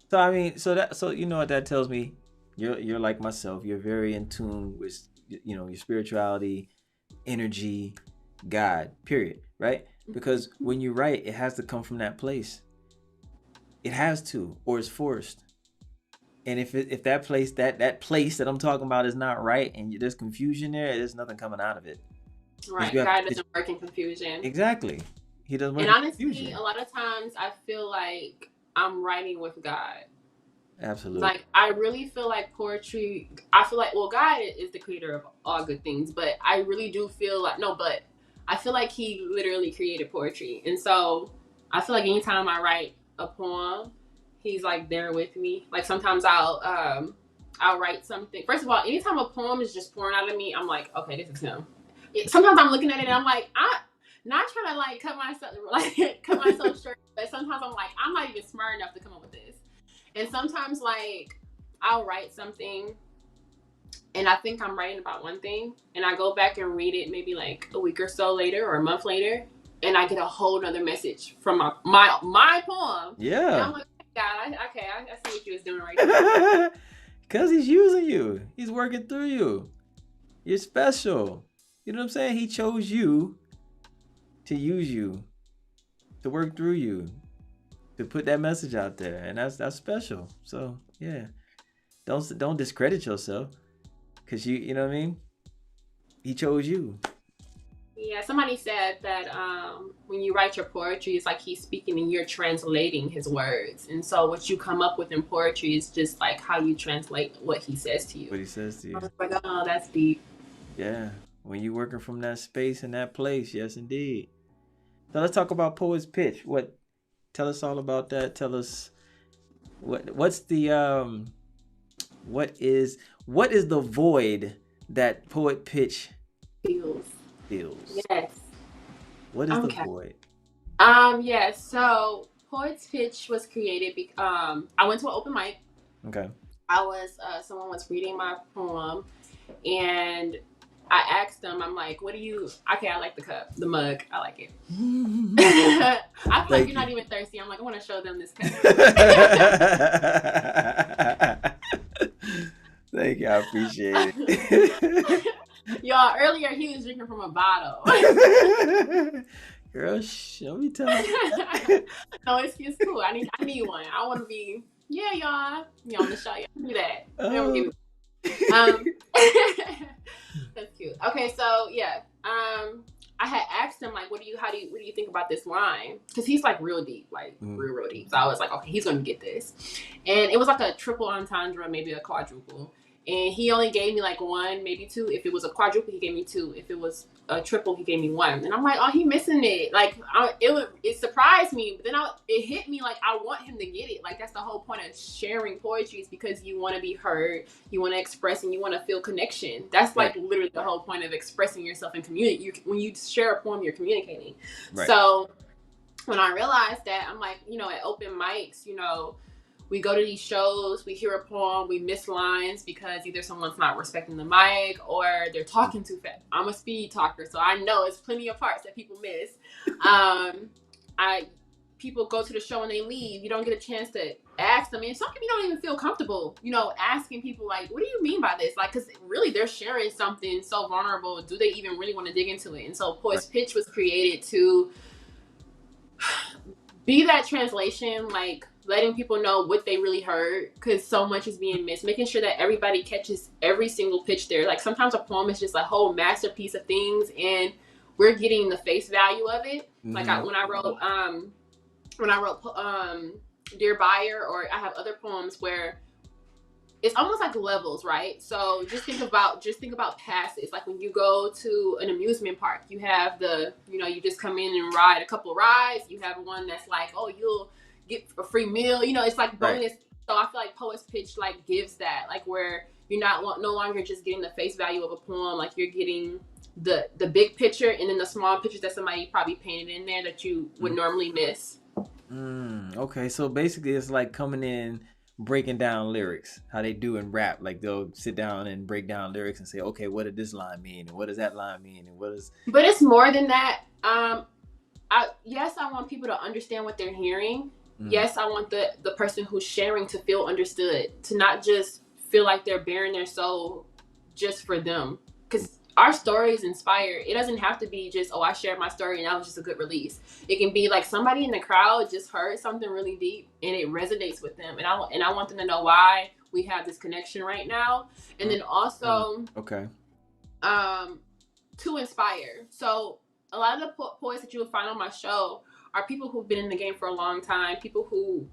So I mean, so you know what that tells me? You're like myself. You're very in tune with, you know, your spirituality, energy, God. Period. Right? Because when you write, it has to come from that place. It has to, or it's forced. And if that place that place that I'm talking about is not right, and there's confusion there's nothing coming out of it. Right. God doesn't work in confusion. Exactly. He doesn't work in confusion. And honestly, confusion. a lot of times I feel like I'm writing with God. Absolutely. Like, I really feel like poetry, I feel like, well, God is the creator of all good things, but I really do feel like, but I feel like he literally created poetry. And so I feel like anytime I write a poem, he's like there with me. Like sometimes I'll write something. First of all, anytime a poem is just pouring out of me, I'm like, okay, this is him. Sometimes I'm looking at it and I'm like, I'm not trying to like cut myself short, but sometimes I'm like, I'm not even smart enough to come up with this. And sometimes like I'll write something and I think I'm writing about one thing, and I go back and read it maybe like a week or so later or a month later, and I get a whole nother message from my poem. Yeah. And I'm like, God, I see what you was doing right there. Because he's using you. He's working through you. You're special. You know what I'm saying? He chose you to use you, to work through you, to put that message out there, and that's special. So yeah, don't discredit yourself, because you know what I mean. He chose you. Yeah, somebody said that when you write your poetry, it's like he's speaking and you're translating his words. And so what you come up with in poetry is just like how you translate what he says to you. What he says to I you. was like, oh, that's deep. Yeah. When you working from that space and that place, yes indeed. So let's talk about Poet's Pitch. What tell us all about that. Tell us what's the what is the void that Poet Pitch Feels. fills? Yes. What is the Okay. void? Yeah, so Poet's Pitch was created I went to an open mic. Okay. I was someone was reading my poem and I asked them, I'm like, what do you okay, I like the cup, the mug, I like it. I feel like Thank you're you. not even thirsty. I'm like, I want to show them this cup. Thank you. I appreciate it. Y'all, earlier he was drinking from a bottle. Girl, let me tell you. No, it's cool. I need one. I want to be, yeah, y'all. You on the show, y'all do that. Never give it. That's cute. Okay, so yeah. I had asked him like, what do you think about this line? Because he's like real deep, like real deep. So I was like, okay, he's gonna get this. And it was like a triple entendre, maybe a quadruple. And he only gave me like one, maybe two. If it was a quadruple, he gave me two. If it was a triple, he gave me one. And I'm like, oh, he missing it. Like, it surprised me. But then it hit me like I want him to get it. Like, that's the whole point of sharing poetry is because you want to be heard, you want to express, and you want to feel connection. That's like literally the whole point of expressing yourself and communicate. When you share a poem, you're communicating. Right. So when I realized that, I'm like, at open mics, we go to these shows, we hear a poem, we miss lines because either someone's not respecting the mic or they're talking too fast. I'm a speed talker, so I know it's plenty of parts that people miss. People go to the show and they leave. You don't get a chance to ask them. And some people don't even feel comfortable, asking people like, what do you mean by this? Like, because really they're sharing something so vulnerable. Do they even really want to dig into it? And so Poet's Pitch was created to be that translation, like letting people know what they really heard, because so much is being missed, making sure that everybody catches every single pitch there. Like sometimes a poem is just a whole masterpiece of things and we're getting the face value of it. Mm-hmm. Like when I wrote Dear Buyer, or I have other poems where it's almost like levels, right? So just think about passes. Like when you go to an amusement park, you have you just come in and ride a couple of rides. You have one that's like, oh, you'll get a free meal. It's like bonus. Right. So I feel like Poet's Pitch like gives that, like where you're no longer just getting the face value of a poem. Like you're getting the big picture and then the small pictures that somebody probably painted in there that you would normally miss. Okay, so basically it's like coming in, breaking down lyrics, how they do in rap. Like they'll sit down and break down lyrics and say, okay, what did this line mean? And what does that line mean? And what is... But it's more than that. Yes, I want people to understand what they're hearing. Yes, I want the person who's sharing to feel understood, to not just feel like they're bearing their soul just for them. Because our stories inspire. It doesn't have to be just, oh, I shared my story and that was just a good release. It can be like somebody in the crowd just heard something really deep and it resonates with them. And I want them to know why we have this connection right now. And then also, to inspire. So a lot of the poets that you will find on my show are people who've been in the game for a long time, people who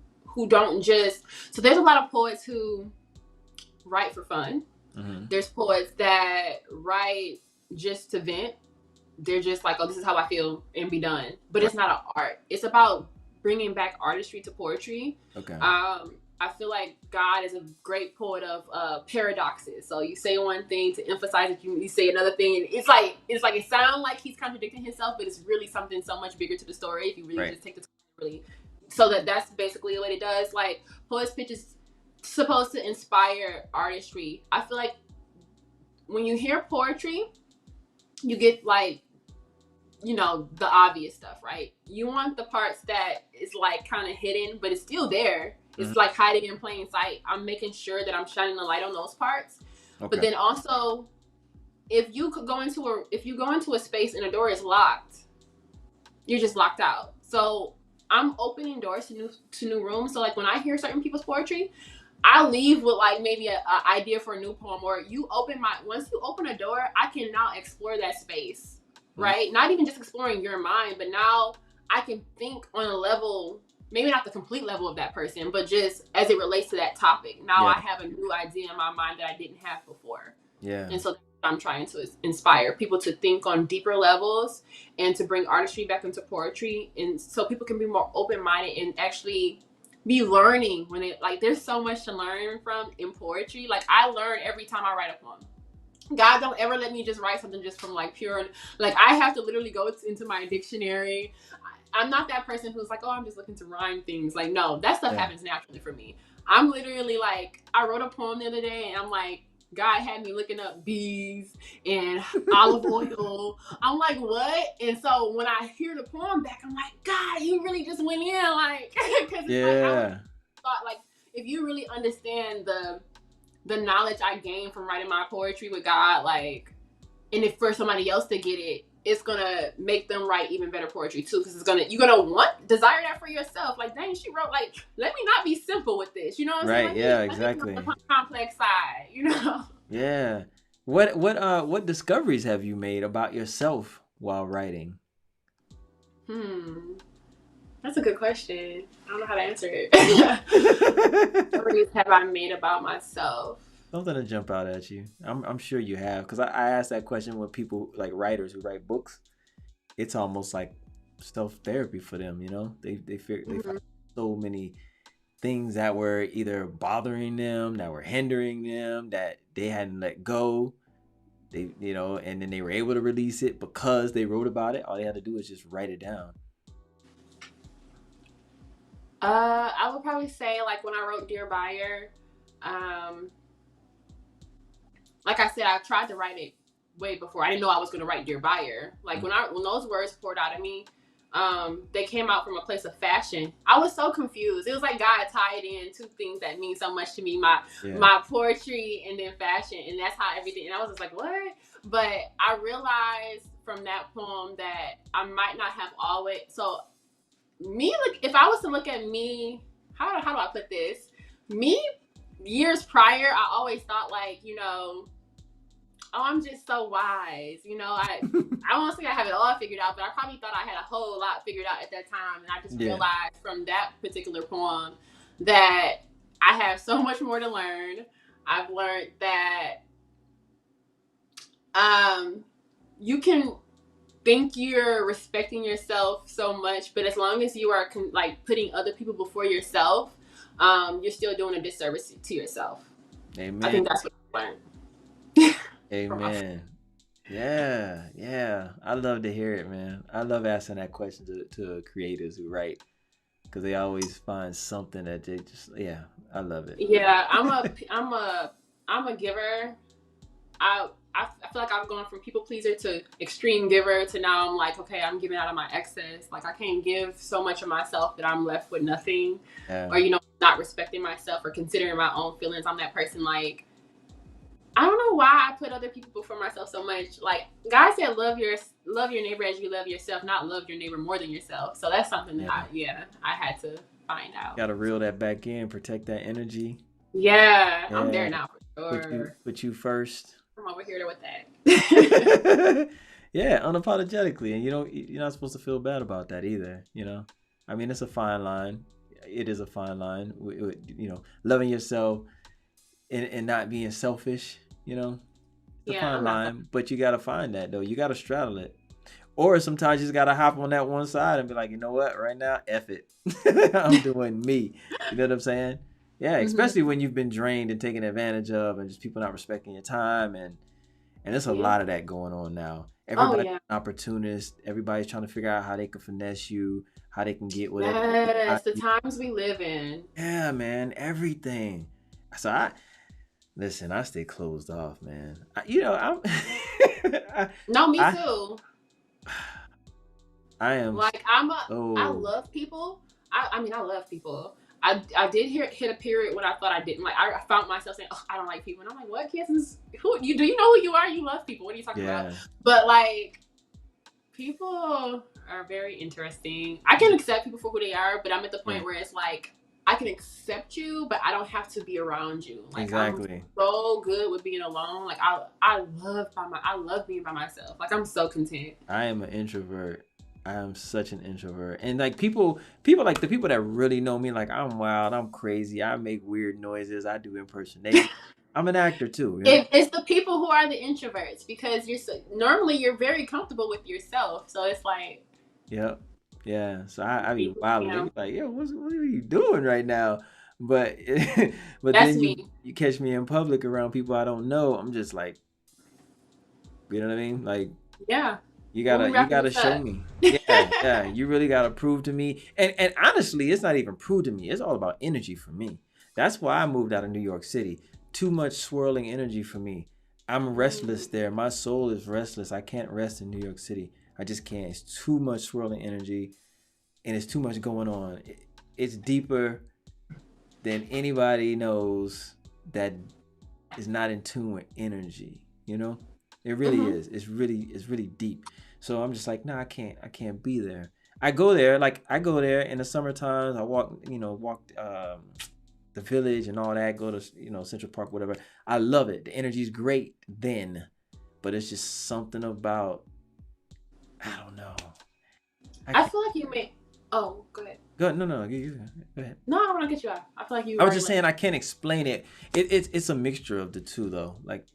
don't just... So there's a lot of poets who write for fun. Mm-hmm. There's poets that write just to vent. They're just like, oh, this is how I feel and be done. But it's not an art. It's about bringing back artistry to poetry. Okay. I feel like God is a great poet of paradoxes. So you say one thing to emphasize it, you say another thing. And it's like it sounds like he's contradicting himself, but it's really something so much bigger to the story if you really just take the time really. So that's basically what it does. Like Poet's Pitch is supposed to inspire artistry. I feel like when you hear poetry, you get like, the obvious stuff, right? You want the parts that is like kind of hidden, but it's still there. It's like hiding in plain sight. I'm making sure that I'm shining the light on those parts. Okay. But then also, if you go into a space and a door is locked, you're just locked out. So I'm opening doors to new rooms. So like when I hear certain people's poetry, I leave with like maybe an idea for a new poem, or once you open a door, I can now explore that space right? Not even just exploring your mind, but now I can think on a level, maybe not the complete level of that person, but just as it relates to that topic. Now I have a new idea in my mind that I didn't have before. Yeah. And so I'm trying to inspire people to think on deeper levels and to bring artistry back into poetry, and so people can be more open-minded and actually be learning when it, like, there's so much to learn from in poetry. Like, I learn every time I write a poem. God, don't ever let me just write something just from like pure, like, I have to literally go into my dictionary. I'm not that person who's like, oh, I'm just looking to rhyme things. Like, no, that stuff happens naturally for me. I'm literally like, I wrote a poem the other day and I'm like, God had me looking up bees and olive oil. I'm like, what? And so when I hear the poem back, I'm like, God, you really just went in, like, because it's like, I thought, like, if you really understand the knowledge I gained from writing my poetry with God, like, and if for somebody else to get it, it's gonna make them write even better poetry too, because you're gonna desire that for yourself. Like, dang, she wrote, like, let me not be simple with this, you know what I'm saying? Right, yeah, exactly. Let me on the complex side, you know? Yeah. What discoveries have you made about yourself while writing? That's a good question. I don't know how to answer it. What discoveries have I made about myself? Something to jump out at you. I'm sure you have, because I asked that question with people, like writers who write books. It's almost like self therapy for them. You know, they find so many things that were either bothering them, that were hindering them, that they hadn't let go. They, you know, and then they were able to release it because they wrote about it. All they had to do is just write it down. I would probably say, like, when I wrote Dear Buyer, like I said, I tried to write it way before. I didn't know I was going to write Dear Buyer. Like, when those words poured out of me, they came out from a place of fashion. I was so confused. It was like God tied in two things that mean so much to me, my poetry and then fashion, and that's how everything. And I was just like, what? But I realized from that poem that I might not have always. So me, like, if I was to look at me, how do I put this? Me, years prior, I always thought, like, you know, oh, I'm just so wise. You know, I won't say I have it all figured out, but I probably thought I had a whole lot figured out at that time. And I just realized from that particular poem that I have so much more to learn. I've learned that you can think you're respecting yourself so much, but as long as you are like putting other people before yourself, you're still doing a disservice to yourself. Amen. I think that's what I learned. Amen. Yeah. I love to hear it, man. I love asking that question to creators who write, because they always find something that they just, I love it. Yeah, I'm a giver. I feel like I've gone from people pleaser to extreme giver to now I'm like, okay, I'm giving out of my excess. Like, I can't give so much of myself that I'm left with nothing, or, you know, not respecting myself or considering my own feelings. I'm that person, like, I don't know why I put other people before myself so much. Like, God said, love your neighbor as you love yourself, not love your neighbor more than yourself. So that's something that I had to find out. Got to reel that back in, protect that energy. Yeah, I'm there now for sure. Put you first. I'm over here with that. Yeah, unapologetically, and you're not supposed to feel bad about that either. You know, I mean, it's a fine line. It is a fine line. You know, loving yourself and not being selfish. You know, it's a fine line, but you gotta find that though. You gotta straddle it, or sometimes you just gotta hop on that one side and be like, you know what, right now, F it, I'm doing me. You know what I'm saying? Yeah, especially when you've been drained and taken advantage of, and just people not respecting your time, and there's a lot of that going on now. Everybody's an opportunist. Everybody's trying to figure out how they can finesse you, how they can get whatever. Yes, the times we live in. Yeah, man, everything. So I stay closed off, man. I'm. No, me too. I am. Like, I love people. I mean, I love people. I did hit a period when I thought I didn't. Like, I found myself saying, oh, I don't like people. And I'm like, what, Kiesance? Do you know who you are? You love people. What are you talking about? But, like, people are very interesting. I can accept people for who they are, but I'm at the point where it's like, I can accept you, but I don't have to be around you. Like I'm Exactly. so good with being alone. Like I love being by myself. Like I'm so content. I am an introvert. I am such an introvert. And like like the people that really know me, like I'm wild, I'm crazy, I make weird noises, I do impersonation. I'm an actor too, you know? It's the people who are the introverts because normally you're very comfortable with yourself. So it's like Yep. Yeah. So I be people, wild. They be like, yo, what are you doing right now? But but that's then me. you catch me in public around people I don't know. I'm just like, you know what I mean? Like Yeah. you When we you wrapping gotta this show up. me. Yeah, yeah. You really gotta prove to me. And honestly, it's not even prove to me. It's all about energy for me. That's why I moved out of New York City. Too much swirling energy for me. I'm restless there. My soul is restless. I can't rest in New York City. I just can't. It's too much swirling energy and it's too much going on. It's deeper than anybody knows that is not in tune with energy. You know, it really Mm-hmm. is. It's really deep. So I'm just like, nah, I can't be there. I go there, like I go there in the summer times. I walk, walk the village and all that. Go to Central Park, whatever. I love it. The energy is great then, but it's just something about I don't know. I I can't. feel like you may. Oh, go ahead. Go no no. Go ahead. No, I don't want to get you off. I feel like you I was already just let me. saying I can't explain it. It's a mixture of the two though. Like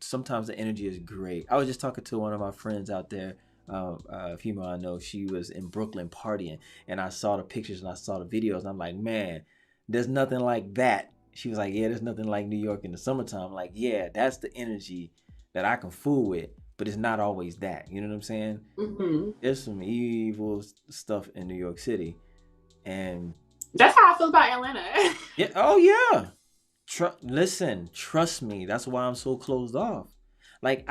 sometimes the energy is great. I was just talking to one of my friends out there, a female I know. She was in Brooklyn partying, and I saw the pictures and I saw the videos. And I'm like, man, there's nothing like that. She was like, yeah, there's nothing like New York in the summertime. I'm like, yeah, that's the energy that I can fool with, but it's not always that. You know what I'm saying? Mm-hmm. There's some evil stuff in New York City, and That's how I feel about Atlanta. yeah, oh yeah. Listen, trust me. That's why I'm so closed off. Like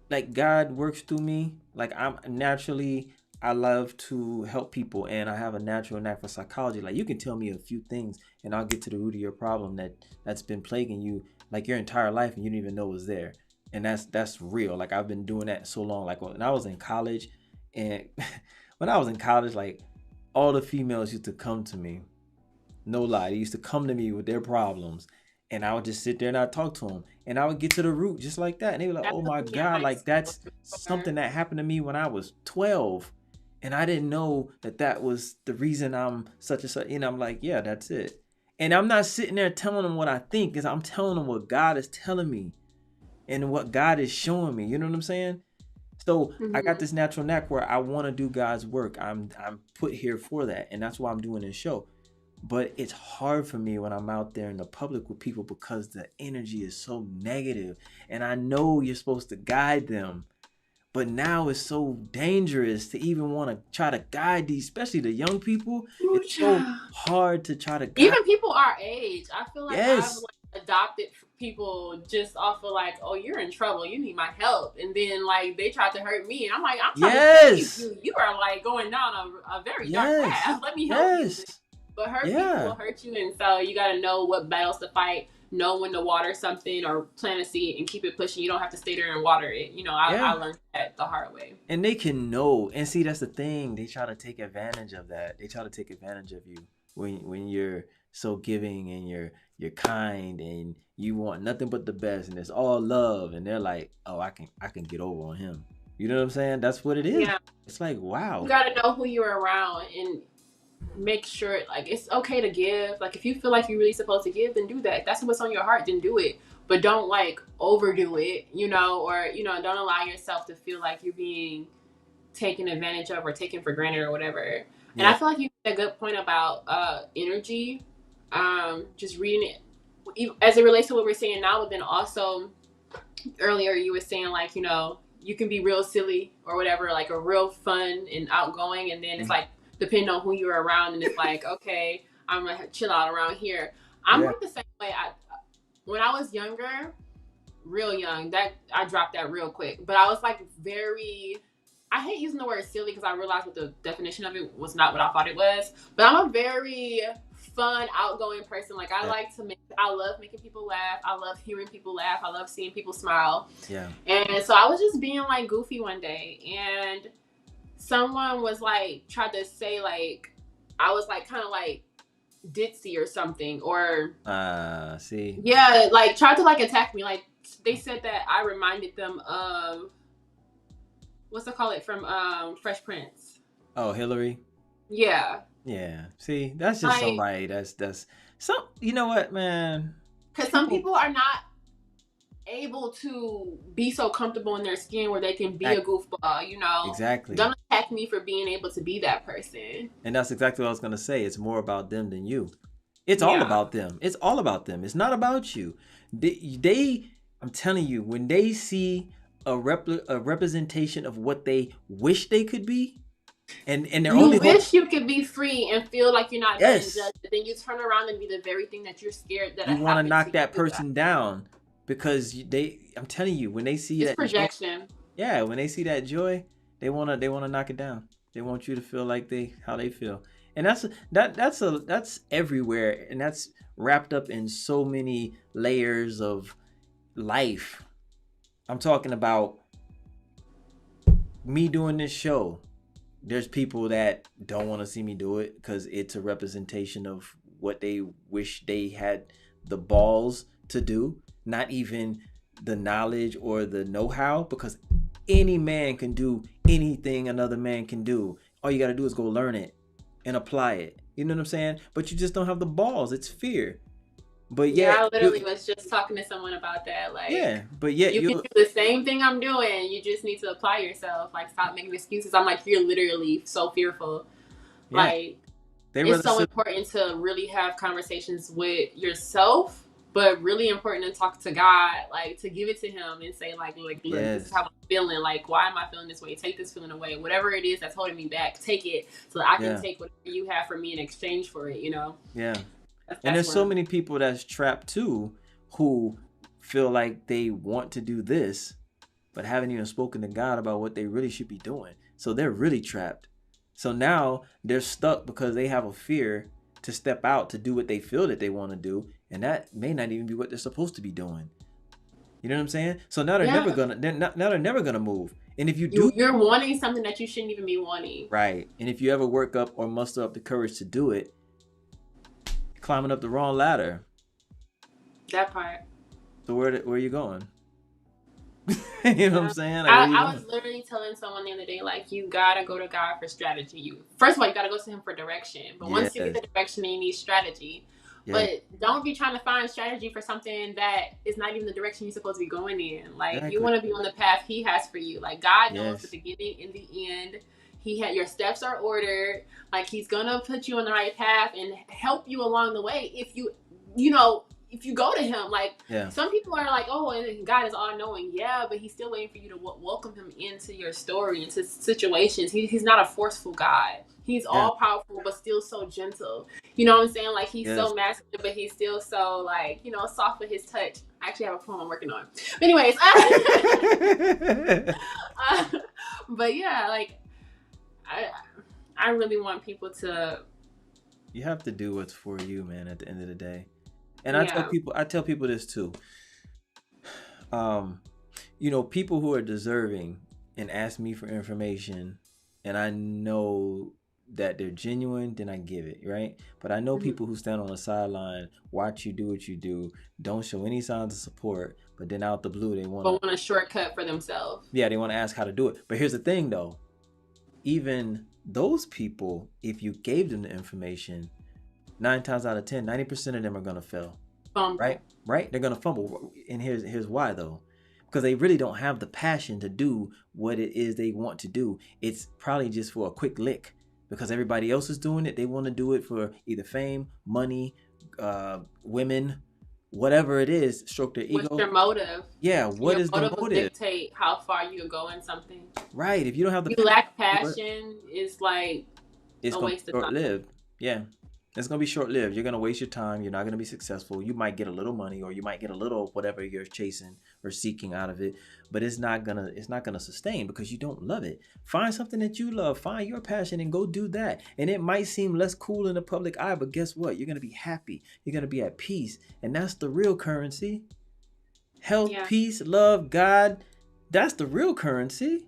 like God works through me. Like I'm naturally, I love to help people, and I have a natural knack for psychology. Like you can tell me a few things, and I'll get to the root of your problem that's been plaguing you like your entire life, and you didn't even know it was there. And that's real. Like I've been doing that so long. Like when I was in college, and when I was in college, like all the females used to come to me. No lie, they used to come to me with their problems, and I would just sit there and I'd talk to them, and I would get to the root just like that. And they were like, That's "Oh my something I God, might like struggle that's with more. something that happened to me when I was 12, and I didn't know that was the reason I'm such and such." And I'm like, "Yeah, that's it." And I'm not sitting there telling them what I think, because I'm telling them what God is telling me and what God is showing me. You know what I'm saying? So I got Mm-hmm. this natural knack where I want to do God's work. I'm put here for that, and that's why I'm doing this show. But it's hard for me when I'm out there in the public with people because the energy is so negative, and I know you're supposed to guide them, but now it's so dangerous to even want to try to guide these, especially the young people. Ooh, It's so child. hard to try to guide. Even people our age, I feel like I've Yes, like adopted people just off of like, oh, you're in trouble, you need my help, and then like they tried to hurt me, and I'm like, I'm trying to save yes, you. You are like going down a very dark yes, path. Let me help you. yes, But hurt people will yeah. hurt you, and so you got to know what battles to fight, know when to water something or plant a seed and keep it pushing. You don't have to stay there and water it. I Yeah. learned that the hard way. And they can know. And see, that's the thing. They try to take advantage of that. They try to take advantage of you when you're so giving and you're kind and you want nothing but the best and it's all love and they're like, "Oh, I can get over on him." You know what I'm saying? That's what it is. Yeah, It's like, you wow. got to know who you're around and make sure like it's okay to give. Like if you feel like you're really supposed to give, then do that. If that's what's on your heart, then do it. But don't like overdo it, or don't allow yourself to feel like you're being taken advantage of or taken for granted or whatever. And I Yeah. feel like you made a good point about energy. Just reading it as it relates to what we're saying now, but then also earlier you were saying like you can be real silly or whatever, like a real fun and outgoing, and then it's Mhm. like depending on who you're around, and it's like okay, I'm gonna chill out around here. I'm Yeah. like the same way. When I was younger, real young, that I dropped that real quick, but I was like very. I hate using the word silly because I realized what the definition of it was not what I thought it was. But I'm a very fun, outgoing person. Like Yeah. I love making people laugh. I love hearing people laugh. I love seeing people smile. Yeah. And so I was just being like goofy one day, and someone was like tried to say like I was like kind of like ditzy or something, or See. yeah, like tried to like attack me. Like they said that I reminded them of what's it call it from Fresh Prince. Oh, Hillary. Yeah. Yeah. See, that's just Like, somebody that's some. You know what, man? because some People people are not able to be so comfortable in their skin where they can be a act goofball, you know. exactly, Don't attack me for being able to be that person. and that's exactly what I was gonna say. It's more about them than you. It's all Yeah. about them. It's all about them. It's not about you. I'm telling you, when they see a representation of what they wish they could be, and their You only hope, wish you could be free and feel like you're not being yes, judged, but then you turn around and be the very thing that you're scared that you want to happened to knock that you. person down because they. I'm telling you, when they see It's that joy, projection. yeah, when they see that joy, they wanna knock it down. They want you to feel like how they feel, and that's everywhere, and that's wrapped up in so many layers of life. I'm talking about me doing this show. There's people that don't want to see me do it because it's a representation of what they wish they had the balls to do, not even the knowledge or the know-how, because any man can do anything another man can do. All you got to do is go learn it and apply it. You know what I'm saying? But you just don't have the balls. It's fear. But Yeah, yet I literally was just talking to someone about that. Like, yeah, but yet you can you do the same thing I'm doing. You just need to apply yourself. Like, stop making excuses. I'm like, you're literally so fearful. yeah, Like, they it's rather so sit. important to really have conversations with yourself, but really important to talk to God, like to give it to Him and say, like, look, this is Yes. how I'm feeling. Like, why am I feeling this way? Take this feeling away. Whatever it is that's holding me back, take it so that I can Yeah. take whatever you have for me in exchange for it. You know, Yeah. And that's there's where so I'm. many people that's trapped too who feel like they want to do this but haven't even spoken to God about what they really should be doing. So they're really trapped. So now they're stuck because they have a fear to step out to do what they feel that they want to do, and that may not even be what they're supposed to be doing. You know what I'm saying? So now they're Yeah, never gonna now they're never gonna move. And if you do you're wanting something that you shouldn't even be wanting. right, and if you ever work up or muster up the courage to do it, you're climbing up the wrong ladder. That part. So where are you going? You know what I'm Yeah. saying? Like, where are you I going? was literally telling someone the other day, like, you gotta go to God for strategy. You first of all, you gotta go to Him for direction. But once you get Yes. the direction, then you need strategy. Yes. But don't be trying to find strategy for something that is not even the direction you're supposed to be going in. Like, you Exactly. want to be on the path He has for you. Like, God knows the Yes. beginning and the end. He had your steps are ordered. Like, He's gonna put you on the right path and help you along the way if you know, if you go to Him. Like, Yeah. some people are like, oh, and God is all knowing. Yeah, but He's still waiting for you to welcome Him into your story, into situations. He's not a forceful God. He's Yeah. all powerful, but still so gentle. You know what I'm saying? Like, He's Yes. so masculine, but He's still so, like, you know, soft with His touch. I actually have a poem I'm working on. But anyways, but yeah, like, I I really want people to, You have to do what's for you, man, at the end of the day. And yeah. I tell people this too. Um, people who are deserving and ask me for information, and I know that they're genuine, then I give it, right? But I know Mhm. people who stand on the sideline, watch you do what you do, don't show any signs of support, but then out the blue they want to, But want a shortcut for themselves. yeah, they want to ask how to do it. But here's the thing, though. Even those people, if you gave them the information, 9 times out of 10, 90% of them are gonna fail. Fumble. Right? They're gonna fumble. And here's why though. Because they really don't have the passion to do what it is they want to do. It's probably just for a quick lick. Because everybody else is doing it. They want to do it for either fame, money, women, whatever it is, stroke their What's ego. your motive? Yeah, And what your is the motive will motive? dictate how far you can go in something. Right. If you don't have the You passion, lack passion, is like it's a gonna be waste of short time. lived. Yeah. It's gonna be short lived. You're gonna waste your time. You're not gonna be successful. You might get a little money, or you might get a little whatever you're chasing or seeking out of it, but it's not gonna sustain because you don't love it. Find something that you love. Find your passion and go do that. And it might seem less cool in the public eye, but guess what? You're gonna be happy. You're gonna be at peace, and that's the real currency. Health, Yeah. peace, love, God. That's the real currency.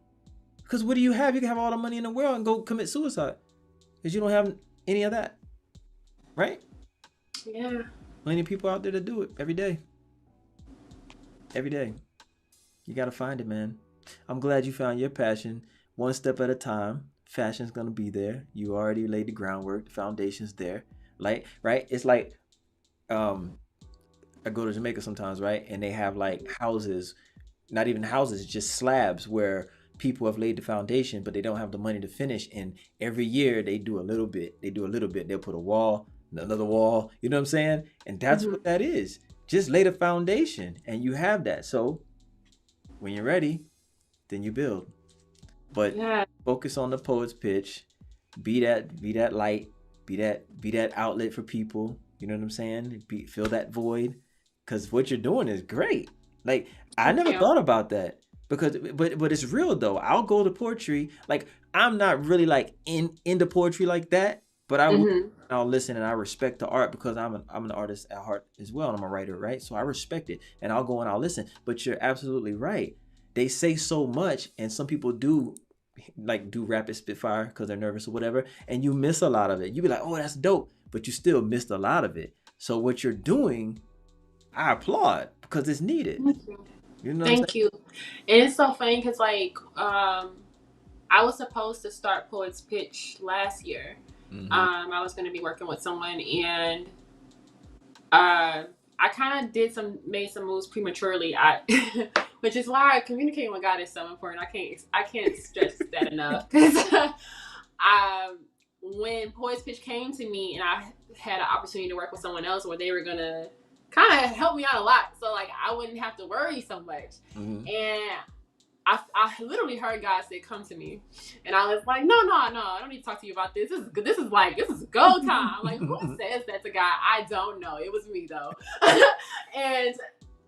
Because what do you have? You can have all the money in the world and go commit suicide because you don't have any of that. Right? Yeah. Plenty of people out there to do it every day. Every day. You gotta find it, man. I'm glad you found your passion. One step at a time. Fashion's gonna be there. You already laid the groundwork. The foundation's there. Like, right? It's like um I go to Jamaica sometimes, right? And they have like houses, not even houses, just slabs where people have laid the foundation, but they don't have the money to finish. And every year they do a little bit. They do a little bit. They'll put a wall, another wall. You know what I'm saying? And that's Hmm. what that is. Just lay the foundation, and you have that. So when you're ready, then you build. But Yeah. focus on the poet's pitch. Be that light. Be that outlet for people. You know what I'm saying? Fill that void, because what you're doing is great. Like, I Thank never you. thought about that, because but it's real though. I'll go to poetry. Like, I'm not really like into poetry like that, but I will. Hmm. I'll listen, and I respect the art, because I'm an artist at heart as well, and I'm a writer, right? So I respect it, and I'll go and I'll listen. But you're absolutely right. They say so much, and some people do like do rapid spitfire because they're nervous or whatever, and you miss a lot of it. You be like, oh, that's dope, but you still missed a lot of it. So what you're doing, I applaud, because it's needed. Thank you. You know what I'm saying? Thank you. And it's so funny because, like, I was supposed to start Poet's Pitch last year. Mm-hmm. I was going to be working with someone, and uh, I kind of made some moves prematurely. Which is why communicating with God is so important. I can't stress that enough. Because when Poet's Pitch came to me, and I had an opportunity to work with someone else where they were gonna kind of help me out a lot, so like I wouldn't have to worry so much. Mm-hmm. And I literally heard God say, "Come to me," and I was like, "No, no, no! I don't need to talk to you about this. This is go time." I'm like, who says that to God? I don't know. It was me though. And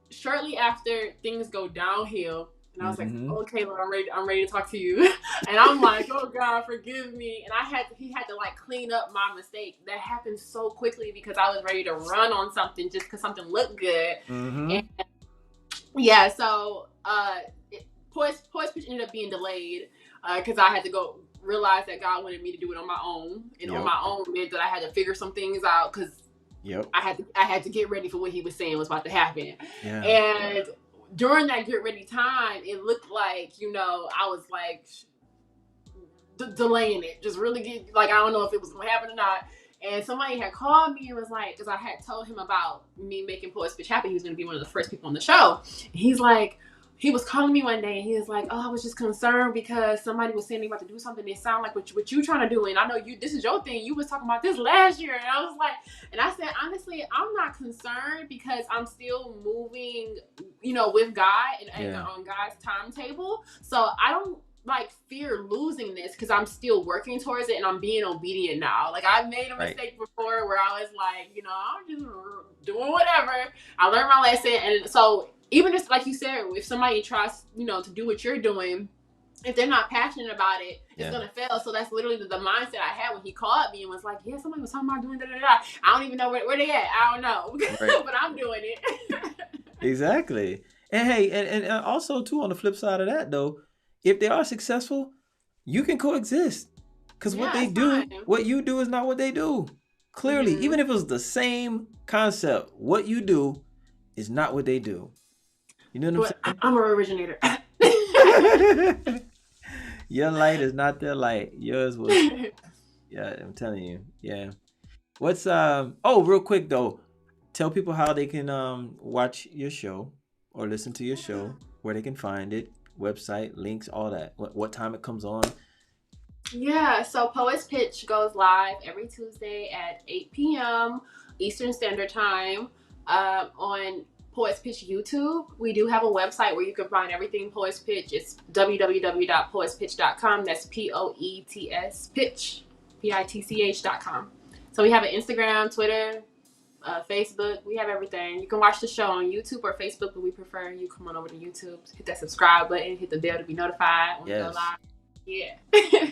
shortly after, things go downhill, and I was like, Mm-hmm. "Okay, Lord, I'm ready to talk to you." And I'm like, "Oh God, forgive me." And he had to like clean up my mistake. That happened so quickly because I was ready to run on something just because something looked good. And Mm-hmm. yeah, so Poise Pitch ended up being delayed because I had to go realize that God wanted me to do it on my own, and on Yep. my own meant that I had to figure some things out because Yep. I had to get ready for what he was saying was about to happen. Yeah. And during that get ready time, it looked like, I was like delaying it, just really get like I don't know if it was gonna happen or not. And somebody had called me and was like, because I had told him about me making Poet Speech happen, he was gonna be one of the first people on the show. He's like, he was calling me one day and he was like, "Oh, I was just concerned because somebody was saying they about to do something. It sounded like what you trying to do, and I know this is your thing. You was talking about this last year." And I was like, and I said, honestly, I'm not concerned because I'm still moving, with God and Yeah. on God's timetable. So I don't like fear losing this because I'm still working towards it and I'm being obedient now. Like I've made a Right. mistake before where I was like, I'm just doing whatever. I learned my lesson, and so even if, like you said, if somebody tries, to do what you're doing, if they're not passionate about it, it's Yeah. gonna fail. So that's literally the mindset I had when he called me and was like, "Yeah, somebody was talking about doing da da da." I don't even know where they at. I don't know, Right. but I'm doing it. Exactly. And hey, and also too, on the flip side of that though, if they are successful, you can coexist. Because what Yeah, they it's do, fine. what you do is not what they do. Clearly, Mm-hmm. even if it was the same concept, what you do is not what they do. You know what But I'm I'm an originator. saying? Your light is not their light. Yours was, yeah, I'm telling you. Yeah. What's oh, real quick though, tell people how they can watch your show or listen to your show, where they can find it, website, links, all that. What time it comes on. Yeah, so Poet's Pitch goes live every Tuesday at 8 p.m. Eastern Standard Time on Poet's Pitch YouTube. We do have a website where you can find everything Poet's Pitch. It's www.poetspitch.com. That's POETS Pitch, PITCH.com. So we have an Instagram, Twitter, Facebook. We have everything. You can watch the show on YouTube or Facebook, but we prefer you come on over to YouTube, hit that subscribe button, hit the bell to be notified when we go Yes. live. Yeah.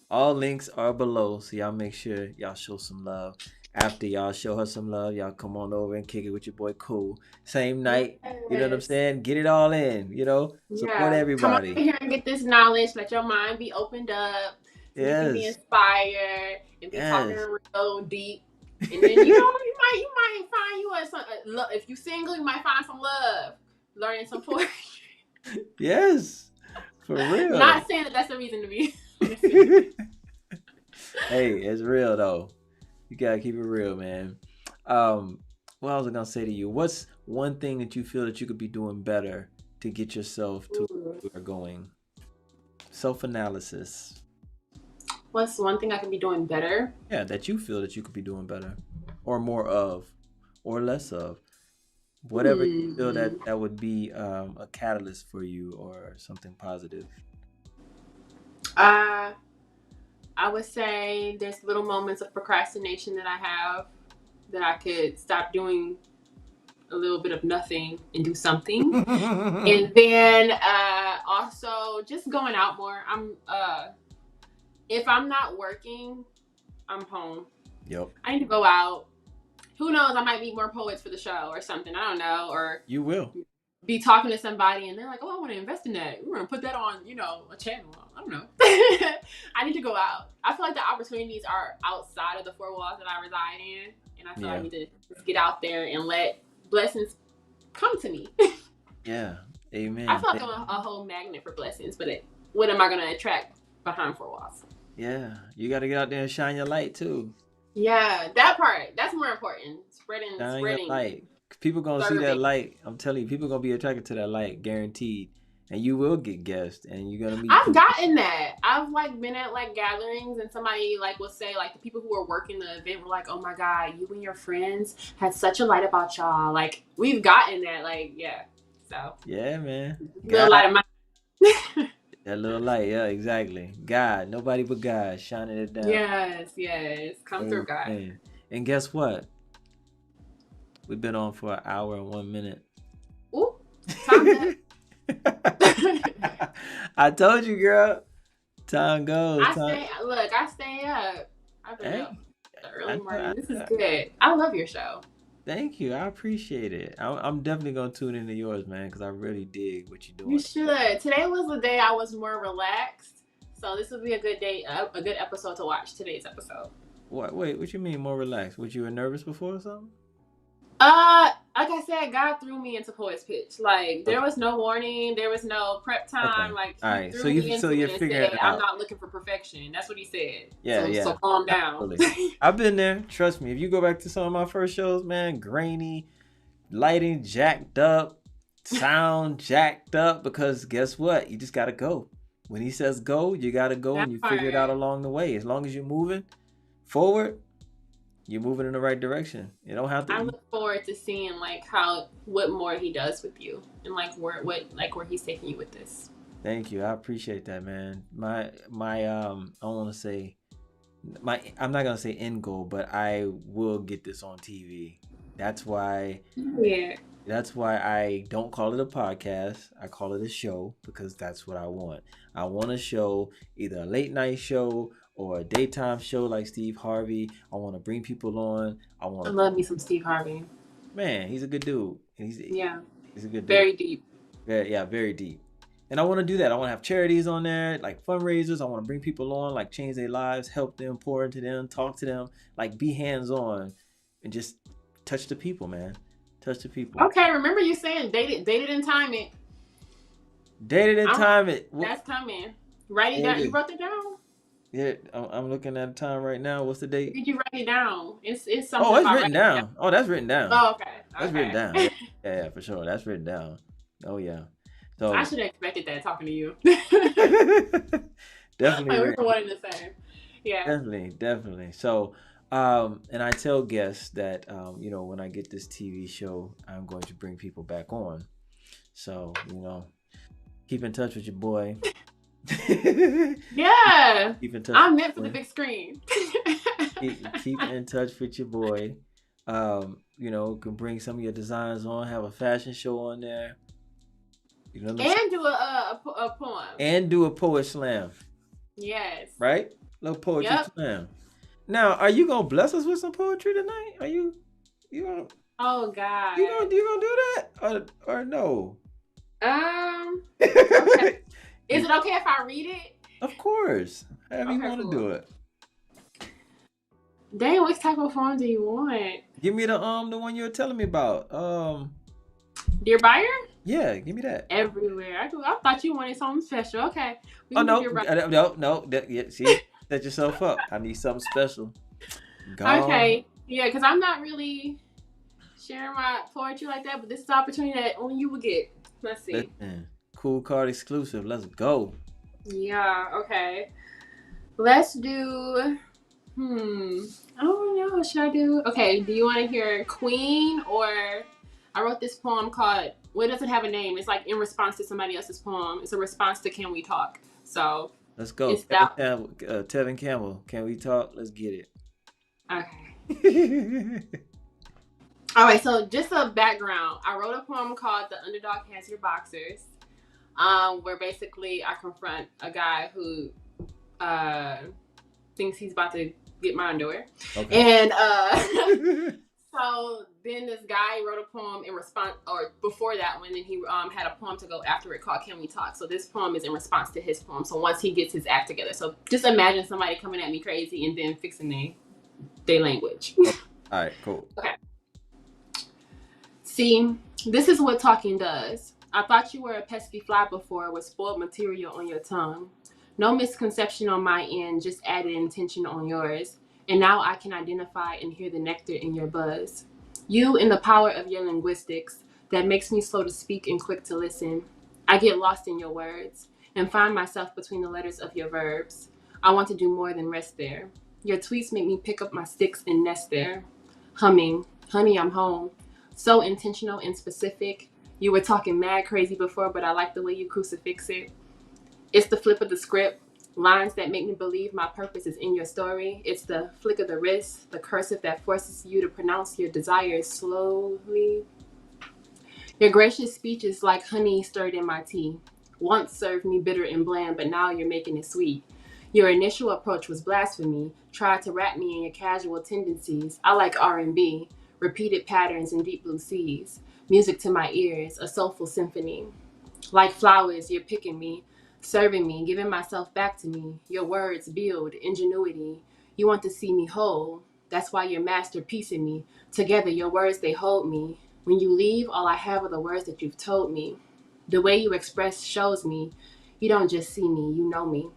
All links are below, so y'all make sure y'all show some love. After y'all show her some love, y'all come on over and kick it with your boy Cool. Same night, you know what I'm Yes. saying? Get it all in, support Yeah. Come on over everybody. here and get this knowledge. Let your mind be opened up so you can be Yes, inspired and be talking yes. real deep. And then you might find you some if you single, you might find some love, learning some poetry. Yes, for real. Not saying that that's the reason to be. Hey, it's real though. You gotta keep it real, man. What I was gonna say to you, what's one thing that you feel that you could be doing better to get yourself to where you're going? Self-analysis. What's one thing I could be doing better? Yeah, that you feel that you could be doing better, or more of, or less of. Whatever you feel that would be a catalyst for you or something positive. I would say there's little moments of procrastination that I have that I could stop doing a little bit of nothing and do something. And then also just going out more. If I'm not working, I'm home. Yep. I need to go out. Who knows? I might meet more poets for the show or something. I don't know. Or you will be talking to somebody and they're like, "Oh, I want to invest in that. We're gonna put that on, a channel." I don't know. I need to go out. I feel like the opportunities are outside of the four walls that I reside in, and I feel like I need to just get out there and let blessings come to me. Yeah, amen. I feel like I'm a whole magnet for blessings, but what am I gonna attract behind four walls? Yeah, you got to get out there and shine your light too. Yeah, that part. That's more important. Spreading your light. People gonna see that light. I'm telling you, people gonna be attracted to that light, guaranteed. And you will get guests, and you're gonna meet. I've gotten that. I've been at gatherings, and somebody will say the people who were working the event were like, "Oh my God, you and your friends had such a light about y'all." We've gotten that. Yeah. So. Yeah, man. Little light of mine. That little light, yeah, exactly. God, nobody but God shining it down. Yes. Come through, God. Man. And guess what? We've been on for 1 hour and 1 minute. Ooh, time I told you, girl. Time goes. I stay up. I've been up the early morning. This is good. I love your show. Thank you. I appreciate it. I'm definitely going to tune into yours, man, because I really dig what you're doing. You should. Today was the day I was more relaxed. So this would be a good day, a good episode to watch, today's episode. What? Wait, what you mean more relaxed? Was you nervous before or something? Like I said, God threw me into Poet's Pitch. There was no warning, there was no prep time. Okay. All right, so you're figuring it out. I'm not looking for perfection. That's what he said. Yeah. So calm down. I've been there. Trust me. If you go back to some of my first shows, man, grainy, lighting jacked up, sound jacked up. Because guess what? You just gotta go. When he says go, you gotta go, and you figure it out along the way. As long as you're moving forward, you're moving in the right direction. You don't have to. I look forward to seeing what more he does with you, and where he's taking you with this. Thank you. I appreciate that, man. I want to say I'm not gonna say end goal, but I will get this on TV. That's why. Yeah. That's why I don't call it a podcast. I call it a show because that's what I want. I want a show, either a late night show or a daytime show like Steve Harvey. I want to bring people on. I love me some Steve Harvey. Man, he's a good dude. He's a good dude. Very deep. Very deep. And I want to do that. I want to have charities on there, like fundraisers. I want to bring people on, change their lives, help them, pour into them, talk to them, be hands-on and just touch the people, man. Touch the people. Okay, remember you saying dated and time it. Dated and time it. That's coming. Write it down. You wrote it down? Yeah, I'm looking at the time right now. What's the date? Did you write it down? It's something. Oh, it's written down. Oh, that's written down. Oh, okay. That's written down. Yeah, for sure. That's written down. Oh, yeah. So I should have expected that talking to you. Definitely. We were one and the same. Yeah. Definitely. So, and I tell guests that, when I get this TV show, I'm going to bring people back on. So, keep in touch with your boy. Yeah. Keep in touch. I'm meant for the big screen. keep in touch with your boy. Can bring some of your designs on, have a fashion show on there. And do a poem. And do a poet slam. Yes. Right? Little poetry slam. Now, are you gonna bless us with some poetry tonight? Are you gonna? Oh God. You gonna do that or no? Okay. Is it okay if I read it? Of course. However you want to do it. Dang, what type of poem do you want? Give me the one you were telling me about. Dear buyer? Yeah, give me that. Everywhere. I thought you wanted something special. Okay, we Oh can do no, dear buyer. no. Yeah, see, set yourself up. I need something special. Gone. Okay, yeah, because I'm not really sharing my poetry like that, but this is the opportunity that only you will get. Let's see. Listen, KoolKard exclusive. Let's go. Yeah, okay. Let's do. I don't know. What should I do? Okay, do you want to hear Queen or I wrote this poem called What Does It Have a Name? It's like in response to somebody else's poem. It's a response to Can We Talk? So Let's go. it's that. Tevin Campbell. Can we talk? Let's get Okay. it. All right. So just a background. I wrote a poem called The Underdog Has Your Boxers, where basically I confront a guy who uh, thinks he's about to get my underwear. Okay. And so then this guy wrote a poem in response, or before that one, and he had a poem to go after it called Can We Talk? So this poem is in response to his poem. So once he gets his act together. So just imagine somebody coming at me crazy and then fixing their language. All right, cool. Okay. See, this is what talking does. I thought you were a pesky fly before with spoiled material on your tongue. No misconception on my end, just added intention on yours. And now I can identify and hear the nectar in your buzz. You and the power of your linguistics that makes me slow to speak and quick to listen. I get lost in your words and find myself between the letters of your verbs. I want to do more than rest there. Your tweets make me pick up my sticks and nest there. Humming, honey, I'm home. So intentional and specific. You were talking mad crazy before, but I like the way you crucifix it. It's the flip of the script, lines that make me believe my purpose is in your story. It's the flick of the wrist, the cursive that forces you to pronounce your desires slowly. Your gracious speech is like honey stirred in my tea. Once served me bitter and bland, but now you're making it sweet. Your initial approach was blasphemy, tried to wrap me in your casual tendencies. I like R&B, repeated patterns and deep blue seas. Music to my ears, a soulful symphony. Like flowers, you're picking me, serving me, giving myself back to me. Your words build ingenuity. You want to see me whole. That's why you're masterpiecing me. Together, your words, they hold me. When you leave, all I have are the words that you've told me. The way you express shows me you don't just see me, you know me.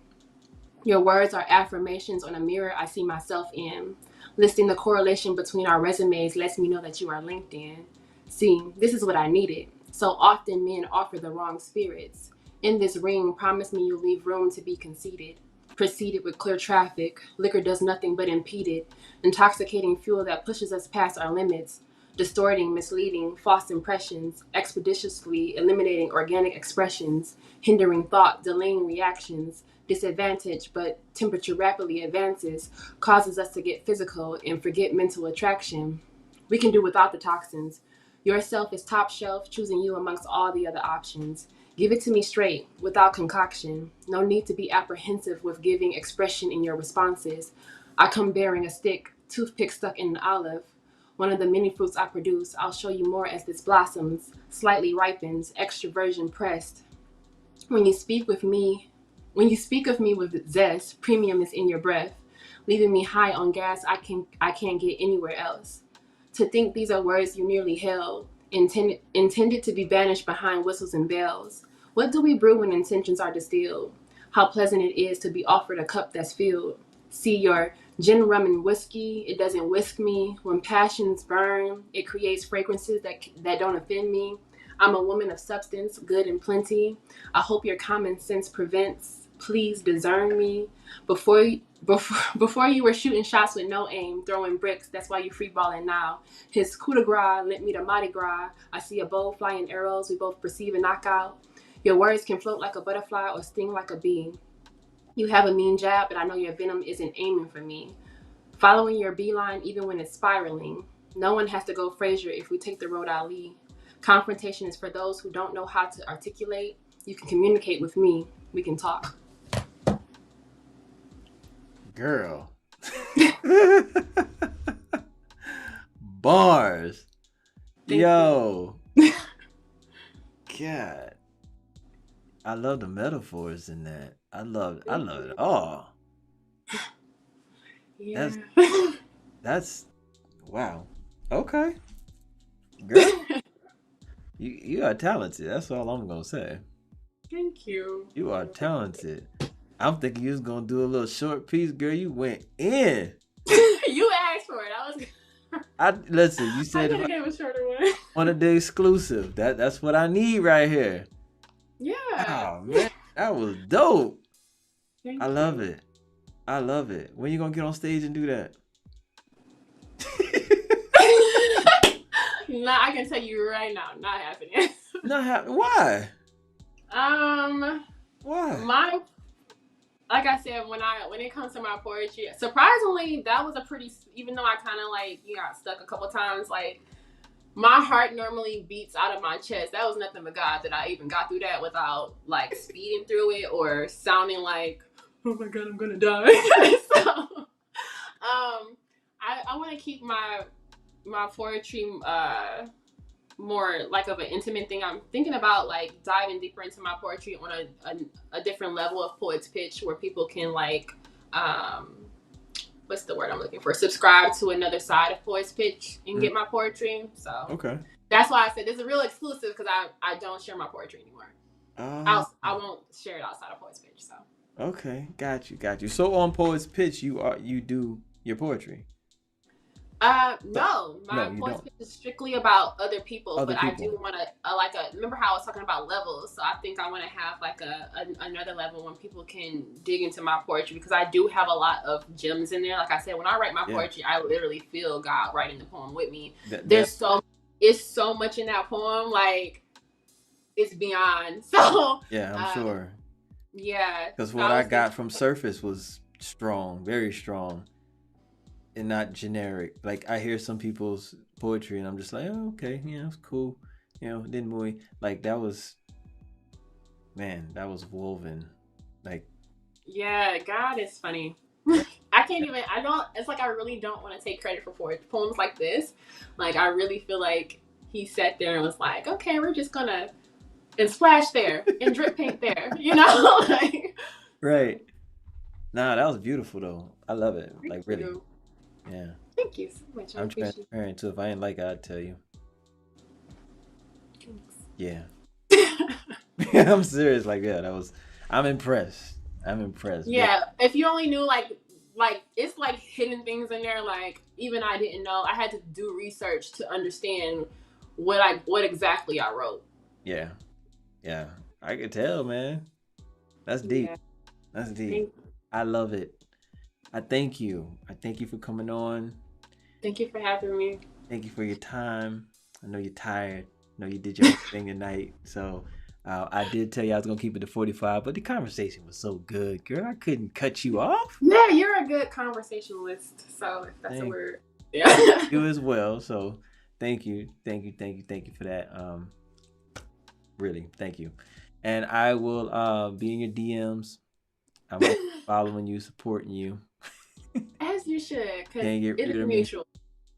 Your words are affirmations on a mirror I see myself in. Listing the correlation between our resumes lets me know that you are linked in. See, this is what I needed. So often men offer the wrong spirits. In this ring, promise me you'll leave room to be conceited. Preceded with clear traffic, liquor does nothing but impede it. Intoxicating fuel that pushes us past our limits. Distorting, misleading, false impressions, expeditiously eliminating organic expressions, hindering thought, delaying reactions, disadvantage, but temperature rapidly advances, causes us to get physical and forget mental attraction. We can do without the toxins. Yourself is top shelf, choosing you amongst all the other options. Give it to me straight, without concoction. No need to be apprehensive with giving expression in your responses. I come bearing a stick, toothpick stuck in an olive. One of the many fruits I produce, I'll show you more as this blossoms, slightly ripens, extra virgin pressed. When you speak with me, when you speak of me with zest, premium is in your breath, leaving me high on gas I can't get anywhere else. To think these are words you nearly held, intended to be banished behind whistles and bells. What do we brew when intentions are distilled? How pleasant it is to be offered a cup that's filled. See your gin, rum, and whiskey, it doesn't whisk me. When passions burn, it creates fragrances that don't offend me. I'm a woman of substance, good and plenty. I hope your common sense prevents. Please discern me. Before you were shooting shots with no aim, throwing bricks, that's why you free balling now. His coup de grace lent me to Mardi Gras. I see a bow flying arrows, we both perceive a knockout. Your words can float like a butterfly or sting like a bee. You have a mean jab, but I know your venom isn't aiming for me. Following your beeline even when it's spiraling. No one has to go Fraser if we take the road Ali. Confrontation is for those who don't know how to articulate. You can communicate with me. We can talk. Girl. Bars. Thank Yo. God. I love the metaphors in that. I love it all. Yeah. That's wow. Okay, girl, you are talented. That's all I'm gonna say. Thank you. You are talented. I'm thinking you was gonna do a little short piece, girl. You went in. You asked for it. I listen. You I said if could I have gave a shorter one. wanted the exclusive, that's what I need right here. Yeah. Oh man, that was dope. I Thank love you. it. I love it. When you gonna get on stage and do that? Nah, I can tell you right now, not happening. Not happy. Why? um, Why? my like I said, when it comes to my poetry, surprisingly, that was a pretty. Even though I kind of like got stuck a couple times, like my heart normally beats out of my chest. That was nothing but God that I even got through that without like speeding through it or sounding like, oh my God, I'm gonna die. So, I want to keep my poetry more like of an intimate thing. I'm thinking about like diving deeper into my poetry on a different level of Poet's Pitch where people can like what's the word I'm looking for? Subscribe to another side of Poet's Pitch and get my poetry. So Okay. that's why I said this is a real exclusive because I don't share my poetry anymore. I won't share it outside of Poet's Pitch. So Okay, got you. So on Poet's Pitch, you do your poetry. no, my No, you Poet's don't. Pitch is strictly about other people, Other but I people. do want to like remember how I was talking about levels, so I think I want to have like another level when people can dig into my poetry because I do have a lot of gems in there. Like I said, when I write my poetry, I literally feel God writing the poem with me. It's so much in that poem, like it's beyond. So yeah, I'm sure. Yeah, Because what I got from Surface was strong, very strong, and not generic. Like I hear some people's poetry, and I'm just like, oh, okay, yeah, it's cool. Didn't really like that was, man, that was woven, like. Yeah, God is funny. It's like I really don't want to take credit for poems like this. Like, I really feel like he sat there and was like, okay, we're just gonna, and splash there, and drip paint there, like. Right. Nah, that was beautiful, though. I love it. Thank Like, really. you. Yeah. Thank you so much. I I'm appreciate transparent, too. If I ain't like it, I'd tell you. it. Yeah. I'm serious. Like, yeah, I'm impressed. Yeah, if you only knew like it's like hidden things in there. Like even I didn't know. I had to do research to understand what exactly I wrote. Yeah. Yeah. I could tell, man. That's deep. Yeah. That's deep. I love it. I thank you. I thank you for coming on. Thank you for having me. Thank you for your time. I know you're tired. I know you did your thing tonight. So I did tell you I was going to keep it to 45, but the conversation was so good, girl. I couldn't cut you off. Yeah, you're a good conversationalist. So if that's a word. Yeah. You as well. So thank you for that. Really, thank you. And I will be in your DMs. I'm following you, supporting you. As you should, because it's mutual.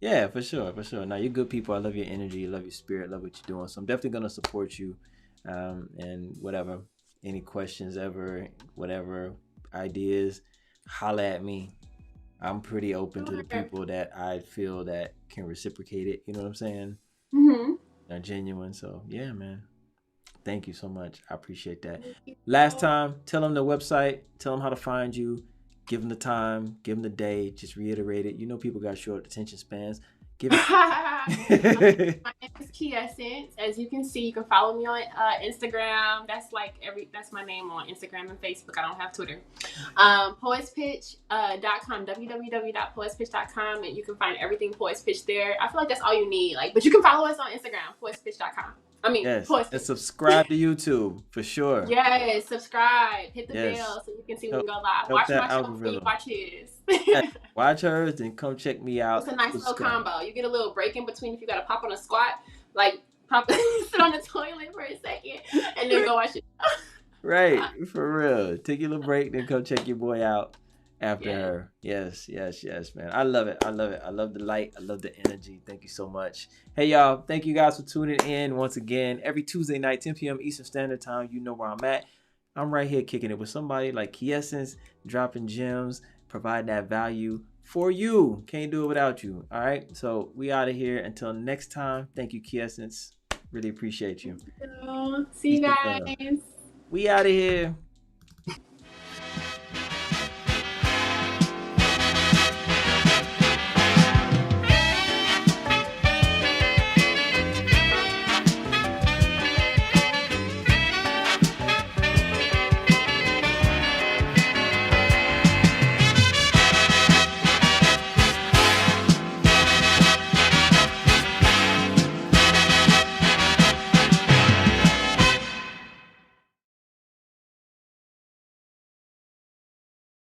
Yeah, for sure. Now, you're good people. I love your energy. I love your spirit. I love what you're doing. So I'm definitely going to support you. And whatever, any questions ever, whatever ideas, holla at me. I'm pretty open to the people that I feel that can reciprocate it. You know what I'm saying? Mm-hmm. They're genuine. So, yeah, man. Thank you so much. I appreciate that. Last time, tell them the website. Tell them how to find you. Give them the time. Give them the day. Just reiterate it. People got short attention spans. Give it. My name is Kiesance. As you can see, you can follow me on Instagram. That's my name on Instagram and Facebook. I don't have Twitter. Poetspitch.com, www.poetspitch.com, and you can find everything Poets Pitch there. I feel like that's all you need. But you can follow us on Instagram, poetspitch.com. Yes, and subscribe to YouTube for sure. Yes, subscribe. Hit the bell so you can see when we go live. Watch my show before you watch his. Watch hers, then come check me out. It's a nice little combo. You get a little break in between if you got to pop on a squat, sit on the toilet for a second, and then go watch it. Right, for real. Take your little break, then come check your boy out after her. Yes, man. I love it. I love the light. I love the energy. Thank you so much. Hey, y'all. Thank you guys for tuning in once again. Every Tuesday night, 10 p.m. Eastern Standard Time. You know where I'm at. I'm right here kicking it with somebody like Kiesance, dropping gems, providing that value for you. Can't do it without you. All right. So we out of here. Until next time. Thank you, Kiesance. Really appreciate you. So, see Peace you and love. guys. We out of here.